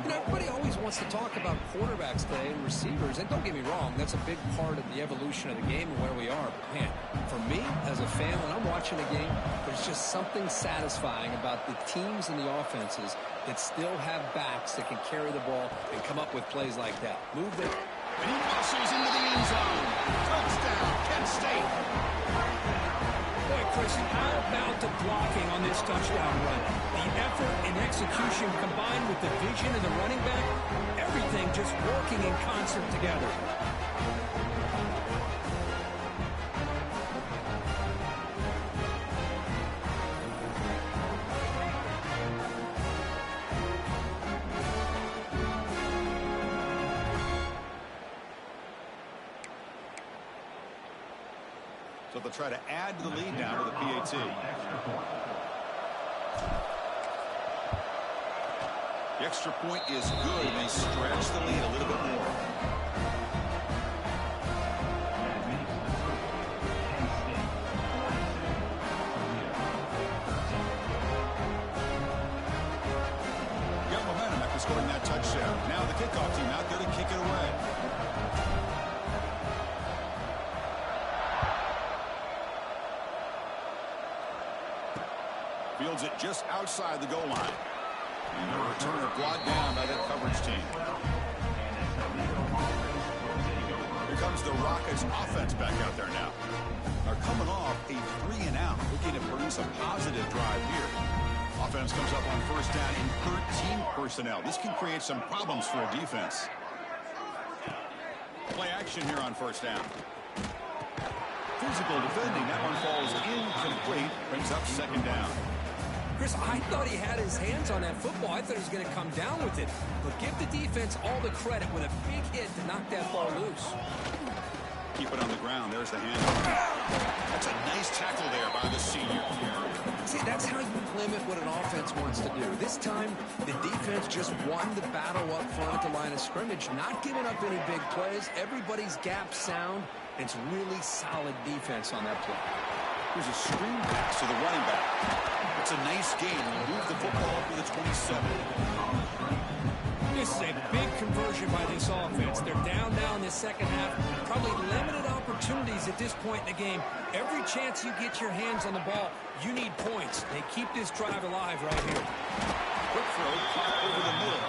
You know, everybody always wants to talk about quarterbacks today and receivers, and don't get me wrong, that's a big part of the evolution of the game and where we are. But man, for me, as a fan, when I'm watching a game, there's just something satisfying about the teams and the offenses that still have backs that can carry the ball and come up with plays like that. Move it. And he muscles into the end zone. Touchdown, Kent State. Boy, Chris, how about the blocking on this touchdown run? The effort and execution combined with the vision of the running back, everything just working in concert together. So they'll try to add to the lead now with a PAT. The extra point is good, and they stretch the lead a little bit more. Got momentum after scoring that touchdown. Now the kickoff team out there to kick it away. Fields it just outside the goal line. And the returner brought down by that coverage team. Here comes the Rockets offense back out there now. They're coming off a 3-and-out, looking to produce a positive drive here. Offense comes up on first down in 13 personnel. This can create some problems for a defense. Play action here on first down. Physical defending. That one falls incomplete. Brings up 2nd down. Chris, I thought he had his hands on that football. I thought he was going to come down with it. But give the defense all the credit with a big hit to knock that ball loose. Keep it on the ground. There's the hand. That's a nice tackle there by the senior. See, that's how you limit what an offense wants to do. This time, the defense just won the battle up front at the line of scrimmage, not giving up any big plays. Everybody's gap sound. It's really solid defense on that play. Here's a screen pass to the running back. It's a nice game. Move the football up to the 27. This is a big conversion by this offense. They're down now in the second half. Probably limited opportunities at this point in the game. Every chance you get your hands on the ball, you need points. They keep this drive alive right here. Quick throw, caught over the middle.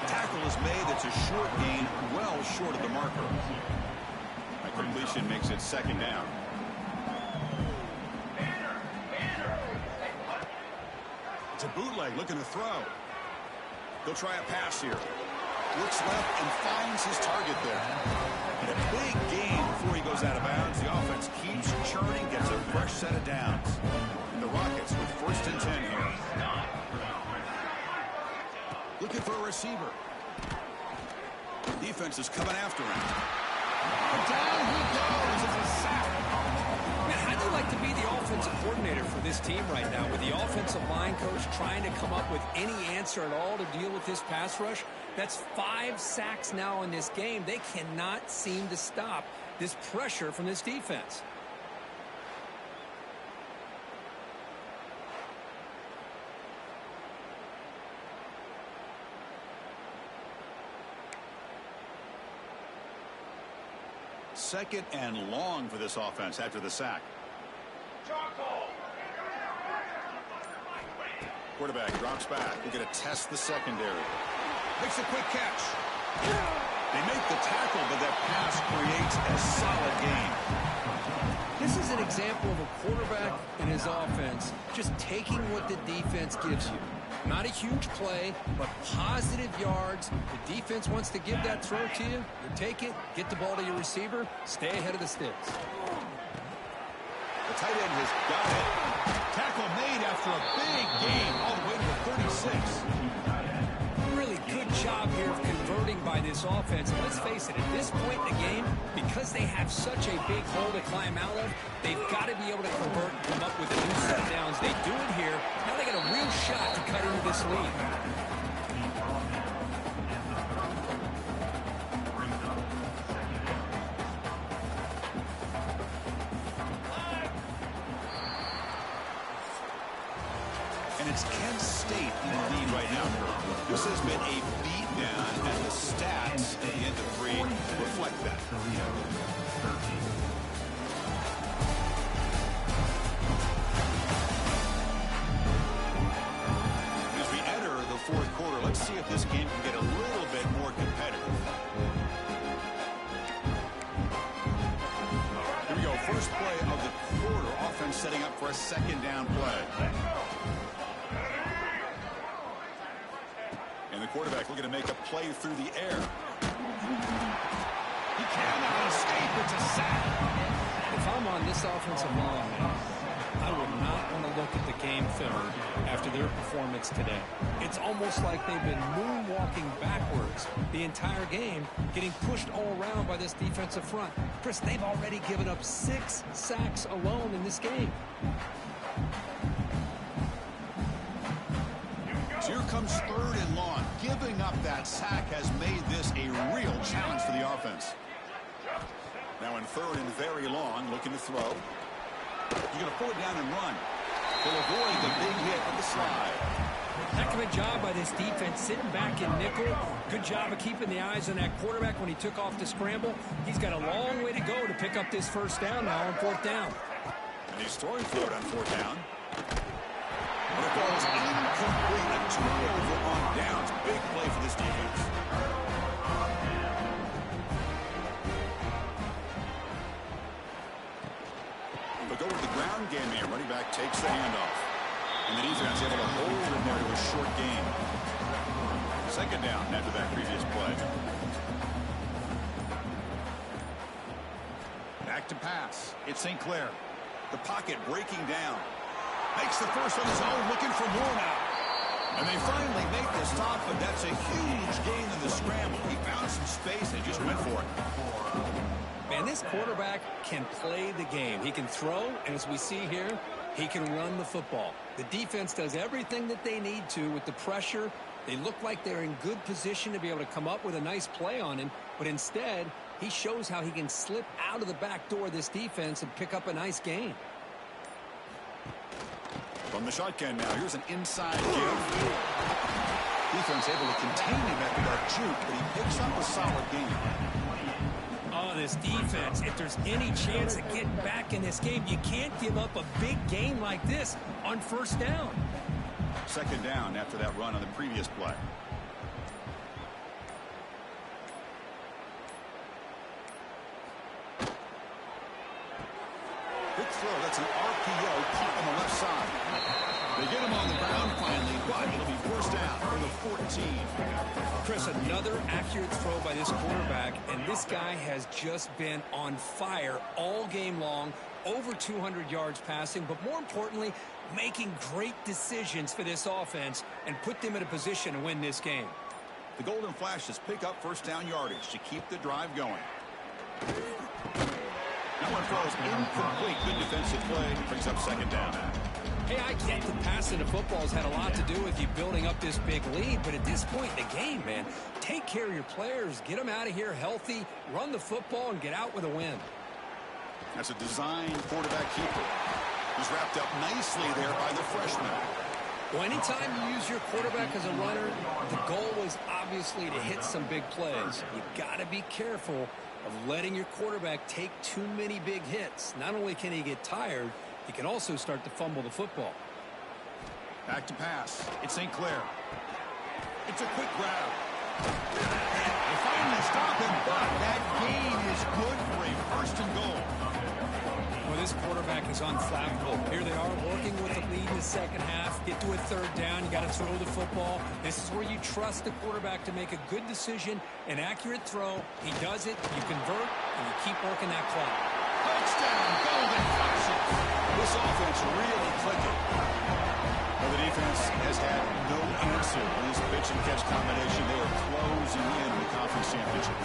Tackle is made. It's a short gain, well short of the marker. That completion completion makes it second down. It's a bootleg looking to throw. He'll try a pass here. Looks left and finds his target there. And a big gain before he goes out of bounds. The offense keeps churning, gets a fresh set of downs. And the Rockets with 1st and 10 here. Looking for a receiver. Defense is coming after him. Down he goes. It's a sack. Man, how'd you like to be the offensive coordinator for this team right now, with the offensive line coach trying to come up with any answer at all to deal with this pass rush? That's 5 sacks now in this game. They cannot seem to stop this pressure from this defense. Second and long for this offense after the sack. Quarterback drops back. We're going to test the secondary. Makes a quick catch. They make the tackle, but that pass creates a solid gain. This is an example of a quarterback and his offense just taking what the defense gives you. Not a huge play, but positive yards. The defense wants to give that throw to you. You take it, get the ball to your receiver, stay ahead of the sticks. The tight end has got it. Tackle made after a big gain all the way to the 36. Really good job here of converting by this offense. And let's face it, at this point in the game, because they have such a big hole to climb out of, they've got to be able to convert and come up with a new set of downs. They do it here. Now they got a real shot to cut into this lead. And it's Kent State in the lead right now. This has been a beatdown, and the stats at the end of 3 reflect that. As we enter the 4th quarter, let's see if this game can get a little bit more competitive. Here we go. First play of the quarter. Offense setting up for a 2nd down play. And the quarterback looking to make a play through the air. He cannot escape. It's a sack. If I'm on this offensive line, I would not want to look at the game film after their performance today. It's almost like they've been moonwalking backwards the entire game, getting pushed all around by this defensive front. Chris, they've already given up 6 sacks alone in this game. So here comes 3rd and long. Giving up that sack has made this a real challenge for the offense. Now in 3rd and very long, looking to throw. He's going to pull it down and run. He'll avoid the big hit with the slide. Heck of a job by this defense, sitting back in nickel. Good job of keeping the eyes on that quarterback when he took off the scramble. He's got a long way to go to pick up this 1st down now on 4th down. And he's throwing for it on 4th down. And the ball is incomplete. A turnover on downs. Big play for this defense. But go with the ground game here. Running back takes the handoff. And the defense able to hold him there to a short gain. 2nd down after that previous play. Back to pass. It's St. Clair. The pocket breaking down. Makes the first on his own, looking for more now. And they finally make the stop, but that's a huge gain in the scramble. He found some space and just went for it. Man, this quarterback can play the game. He can throw, and as we see here, he can run the football. The defense does everything that they need to with the pressure. They look like they're in good position to be able to come up with a nice play on him, but instead, he shows how he can slip out of the back door of this defense and pick up a nice gain. From the shotgun now, here's an inside give. Defense able to contain him after that juke, but he picks up a solid gain. Oh, this defense, if there's any chance of getting back in this game, you can't give up a big game like this on 1st down. 2nd down after that run on the previous play. throw. That's an RPO caught on the left side. They get him on the ground finally, but it'll be first down for the 14. Chris, another accurate throw by this quarterback, and this guy has just been on fire all game long, over 200 yards passing, but more importantly, making great decisions for this offense and put them in a position to win this game. The Golden Flashes pick up first down yardage to keep the drive going. That one throws incomplete. Good defensive play. Brings up second down. Hey, I get the passing the football has had a lot to do with you building up this big lead, but at this point in the game, man, take care of your players, get them out of here healthy, run the football, and get out with a win. That's a design quarterback keeper. He's wrapped up nicely there by the freshman. Well, anytime you use your quarterback as a runner, the goal is obviously to hit some big plays. You got to be careful of letting your quarterback take too many big hits. Not only can he get tired, he can also start to fumble the football. Back to pass. It's St. Clair. It's a quick grab. They finally stop him, but that gain is good for a first and goal. Well, this quarterback is unflappable. Here they are working with the lead in the second half. Get to a third down. You got to throw the football. This is where you trust the quarterback to make a good decision, an accurate throw. He does it. You convert, and you keep working that clock. Touchdown, Golden Flashes. This offense really clicking. Well, the defense has had no answer in this pitch and catch combination. They are closing in the conference championship.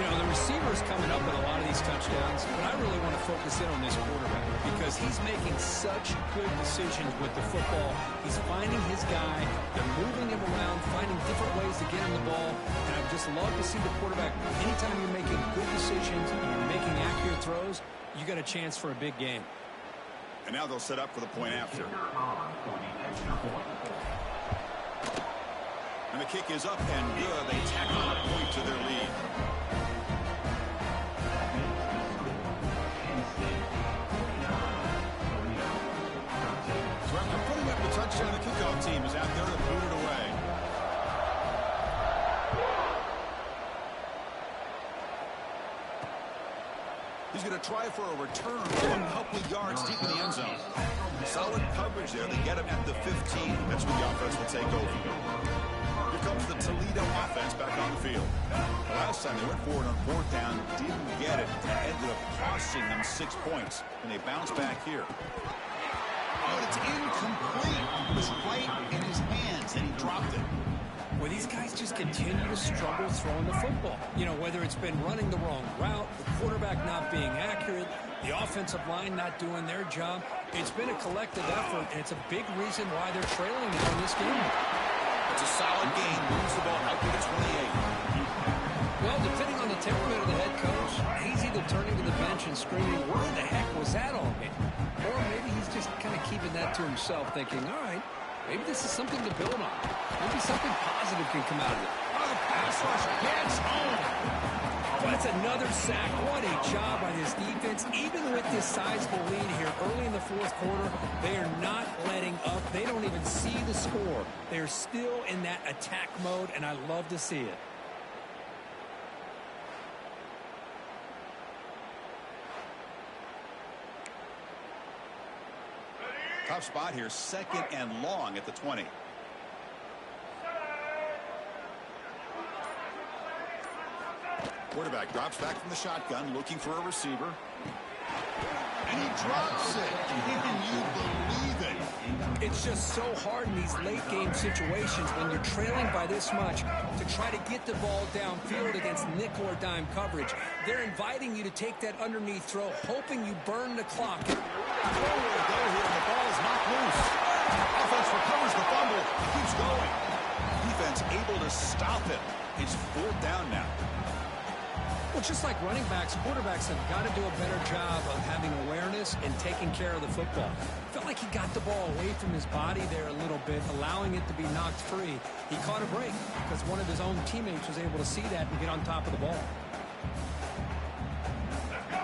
You know, the receiver's coming up with a lot of these touchdowns, but I really want to focus in on this quarterback because he's making such good decisions with the football. He's finding his guy. They're moving him around, finding different ways to get him the ball, and I just love to see the quarterback. Anytime you're making good decisions and you're making accurate throws, you got a chance for a big game. And now they'll set up for the point after. And the kick is up and good. They tack on a point to their lead. So after putting up the touchdown, the kickoff team is out there to boot it away. He's going to try for a return from a couple yards deep in the end zone. Solid coverage there. They get him at the 15. That's where the offense will take over. Here comes the Toledo offense back on the field. The last time they went forward on fourth down, didn't get it. It ended up costing them 6 points. And they bounce back here. But it's incomplete. It was right in his hands, and he dropped it. Well, these guys just continue to struggle throwing the football. You know, whether it's been running the wrong route, the quarterback not being accurate, the offensive line not doing their job. It's been a collective effort, and it's a big reason why they're trailing now in this game. It's a solid game. Moves the ball out to the 28. Well, depending on the temperament of the head coach, he's either turning to the bench and screaming, where the heck was that all game? Or maybe he's just kind of keeping that to himself, thinking, all right, maybe this is something to build on. Maybe something positive can come out of it. Oh, the pass rush gets home. Well, that's another sack. What a job by this defense. Even with this sizable lead here early in the fourth quarter, they are not letting up. They don't even see the score. They're still in that attack mode, and I love to see it. Tough spot here, second and long at the 20. Quarterback drops back from the shotgun, looking for a receiver. And he drops it. Can you believe it? It's just so hard in these late-game situations when you're trailing by this much to try to get the ball downfield against nickel or dime coverage. They're inviting you to take that underneath throw, hoping you burn the clock. Forward go here, and the ball is knocked loose. Offense recovers the fumble. Keeps going. Defense able to stop it. It's fourth down now. Well, just like running backs, quarterbacks have got to do a better job of having awareness and taking care of the football. Felt like he got the ball away from his body there a little bit, allowing it to be knocked free. He caught a break because one of his own teammates was able to see that and get on top of the ball.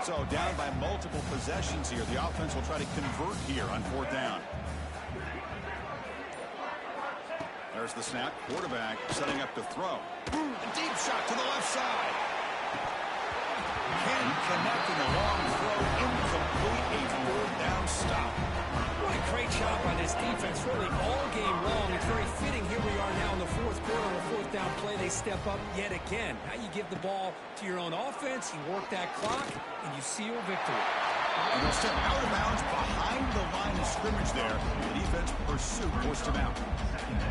So down by multiple possessions here. The offense will try to convert here on fourth down. There's the snap. Quarterback setting up to throw. A deep shot to the left side. Can't connect in the long throw. Incomplete. A fourth down it's very fitting. Here we are now in the fourth quarter. On a fourth down play, they step up yet again. Now you give the ball to your own offense, you work that clock, and you seal victory. And they'll step out of bounds behind the line of scrimmage there. The defense pursued, forced him out.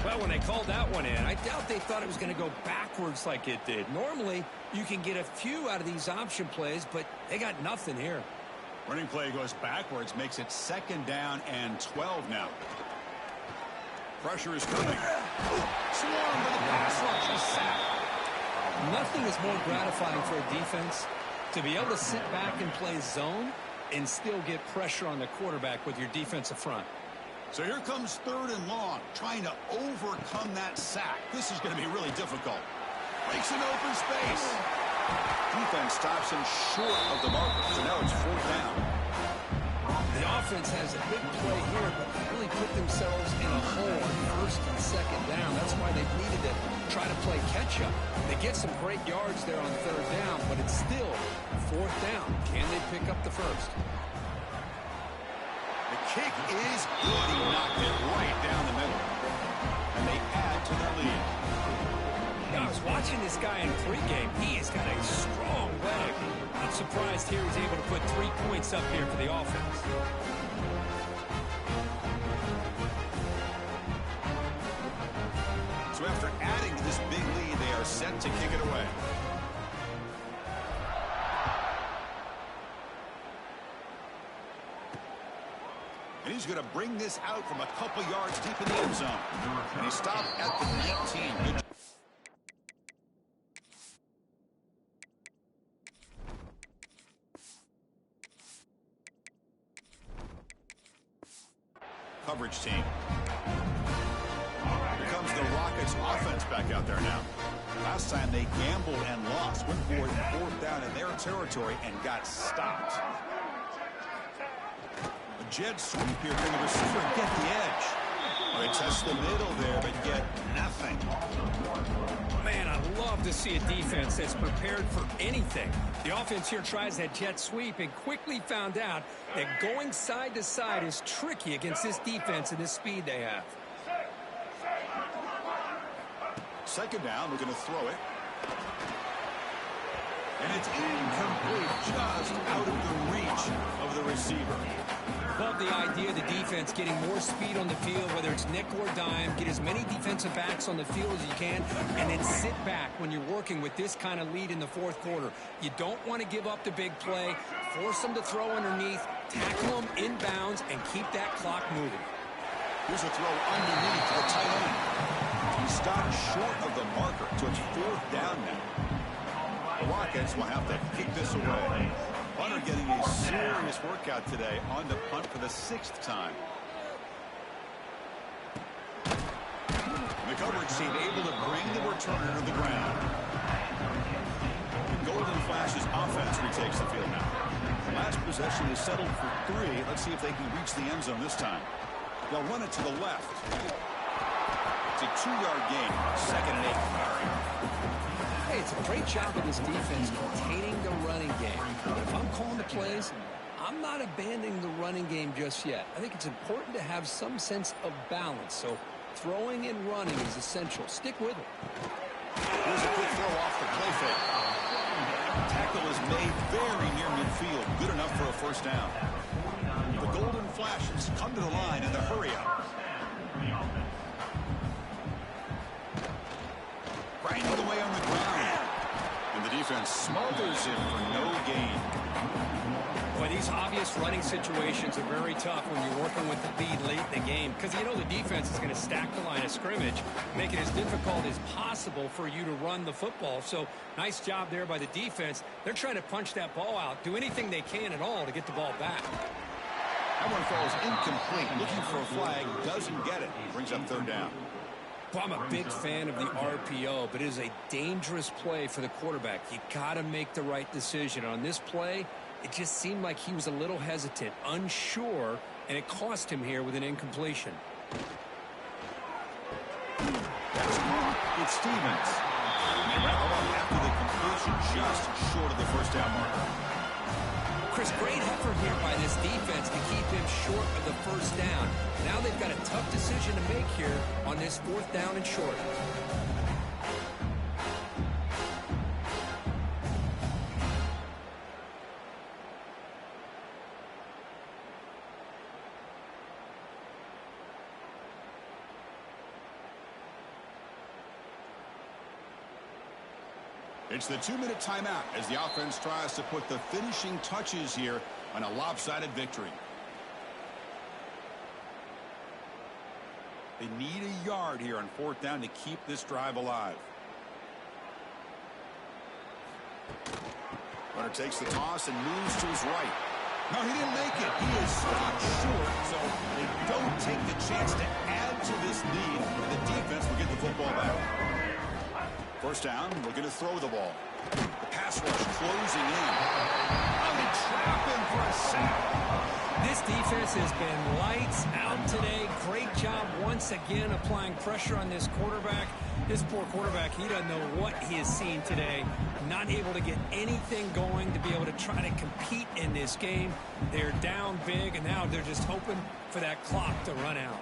Well, when they called that one in, I doubt they thought it was going to go backwards like it did. Normally, you can get a few out of these option plays, but they got nothing here. Running play goes backwards, makes it 2nd down and 12 now. Pressure is coming. Swarm with the pass rush, a sack. Nothing is more gratifying for a defense to be able to sit back and play zone and still get pressure on the quarterback with your defensive front. So here comes 3rd and long, trying to overcome that sack. This is going to be really difficult. Breaks an open space. Defense stops him short of the marker, so now it's 4th down. The offense has a big play here, but they really put themselves in a hole on 1st and 2nd down. That's why they've needed to try to play catch-up. They get some great yards there on 3rd down, but it's still 4th down. Can they pick up the first? The kick is good. He knocked it right down the middle. And they add to their lead. I was watching this guy in pregame. He has got a strong leg. I'm surprised here he's able to put 3 points up here for the offense. So after adding to this big lead, they are set to kick it away. And he's going to bring this out from a couple yards deep in the end zone. And he stopped at the 19. Good. Coverage team. Here comes the Rockets offense back out there now. Last time they gambled and lost. Went for it 4th down in their territory and got stopped. A jet sweep here. Can the receiver get the edge? They test the middle there, but get nothing. Man, I love to see a defense that's prepared for anything. The offense here tries that jet sweep and quickly found out that going side to side is tricky against this defense and this speed they have. 2nd down, we're going to throw it. And it's incomplete, just out of the reach of the receiver. Love the idea of the defense getting more speed on the field, whether it's nickel or dime. Get as many defensive backs on the field as you can, and then sit back when you're working with this kind of lead in the 4th quarter. You don't want to give up the big play. Force them to throw underneath, tackle them inbounds, and keep that clock moving. Here's a throw underneath to the tight end. He stopped short of the marker, so it's 4th down now. The Rockets will have to kick this away. Punter getting a serious workout today on the punt for the 6th time. And the coverage team able to bring the returner to the ground. The Golden Flash's offense retakes the field now. The last possession is settled for 3. Let's see if they can reach the end zone this time. They'll run it to the left. It's a 2-yard gain. 2nd and 8. Hey, it's a great job of this defense containing the running game. But if I'm calling the plays, I'm not abandoning the running game just yet. I think it's important to have some sense of balance. So throwing and running is essential. Stick with it. Here's a quick throw off the play fake. Tackle is made very near midfield. Good enough for a 1st down. The Golden Flashes come to the line in the hurry-up. Grinding away on the ground. And the defense smothers it for no gain. Well, these obvious running situations are very tough when you're working with the lead late in the game, because you know the defense is going to stack the line of scrimmage, make it as difficult as possible for you to run the football. So nice job there by the defense. They're trying to punch that ball out, do anything they can at all to get the ball back. That one falls incomplete. Looking for a flag, doesn't get it. Brings up 3rd down. Well, I'm a big fan of the RPO, but it is a dangerous play for the quarterback. You got to make the right decision. On this play, it just seemed like he was a little hesitant, unsure, and it cost him here with an incompletion. That's caught. It's Stevens. After the completion, just short of the 1st down marker. Chris, great effort here by this defense to keep him short of the first down. Now they've got a tough decision to make here on this 4th down and short. It's the 2-minute timeout as the offense tries to put the finishing touches here on a lopsided victory. They need a yard here on 4th down to keep this drive alive. Runner takes the toss and moves to his right. No, he didn't make it. He is stopped short, so they don't take the chance to add to this lead, and the defense will get the football back. First down, we're going to throw the ball. The pass rush closing in. Oh, they trap him for a sack. This defense has been lights out today. Great job once again applying pressure on this quarterback. This poor quarterback, he doesn't know what he has seen today. Not able to get anything going to be able to try to compete in this game. They're down big, and now they're just hoping for that clock to run out.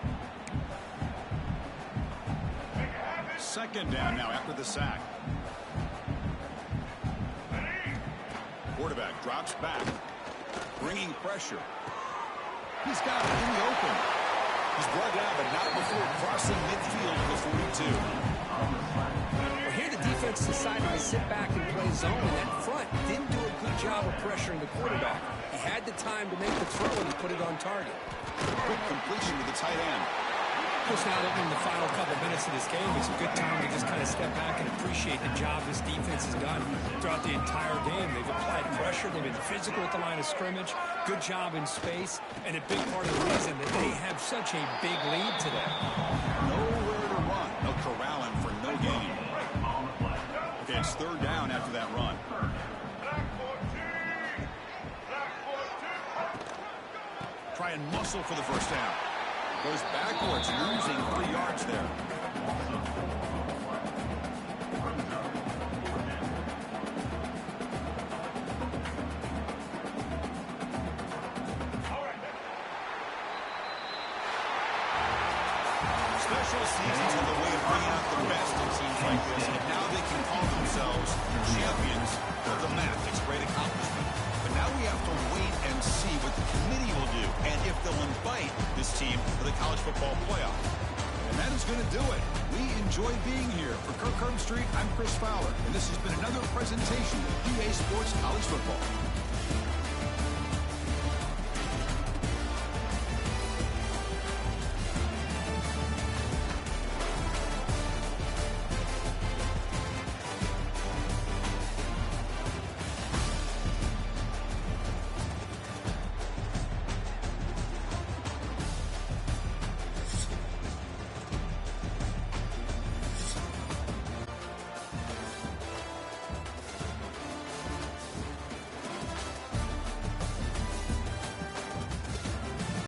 Second down now after the sack. Quarterback drops back, bringing pressure. He's got it in the open. He's brought down, but not before crossing midfield to the 42. Well, here the defense decided to sit back and play zone, and that front didn't do a good job of pressuring the quarterback. He had the time to make the throw, and he put it on target. Quick completion to the tight end. Just now that in the final couple minutes of this game, it's a good time to just kind of step back and appreciate the job this defense has done throughout the entire game. They've applied pressure. They've been physical at the line of scrimmage. Good job in space. And a big part of the reason that they have such a big lead today. Nowhere to run. They'll corral him for no gain. Okay, it's 3rd down after that run. Try and muscle for the first down. Goes backwards, losing 3 yards there. Special seasons have a way of bringing out the best in teams like this, and now they can call themselves champions of the MAC. It's a great accomplishment. But now we have to wait and see what the committee will do and if they'll invite this team to the college football playoff. And that is going to do it. We enjoy being here. For Kirk Street, I'm Chris Fowler, and this has been another presentation of EA Sports College Football.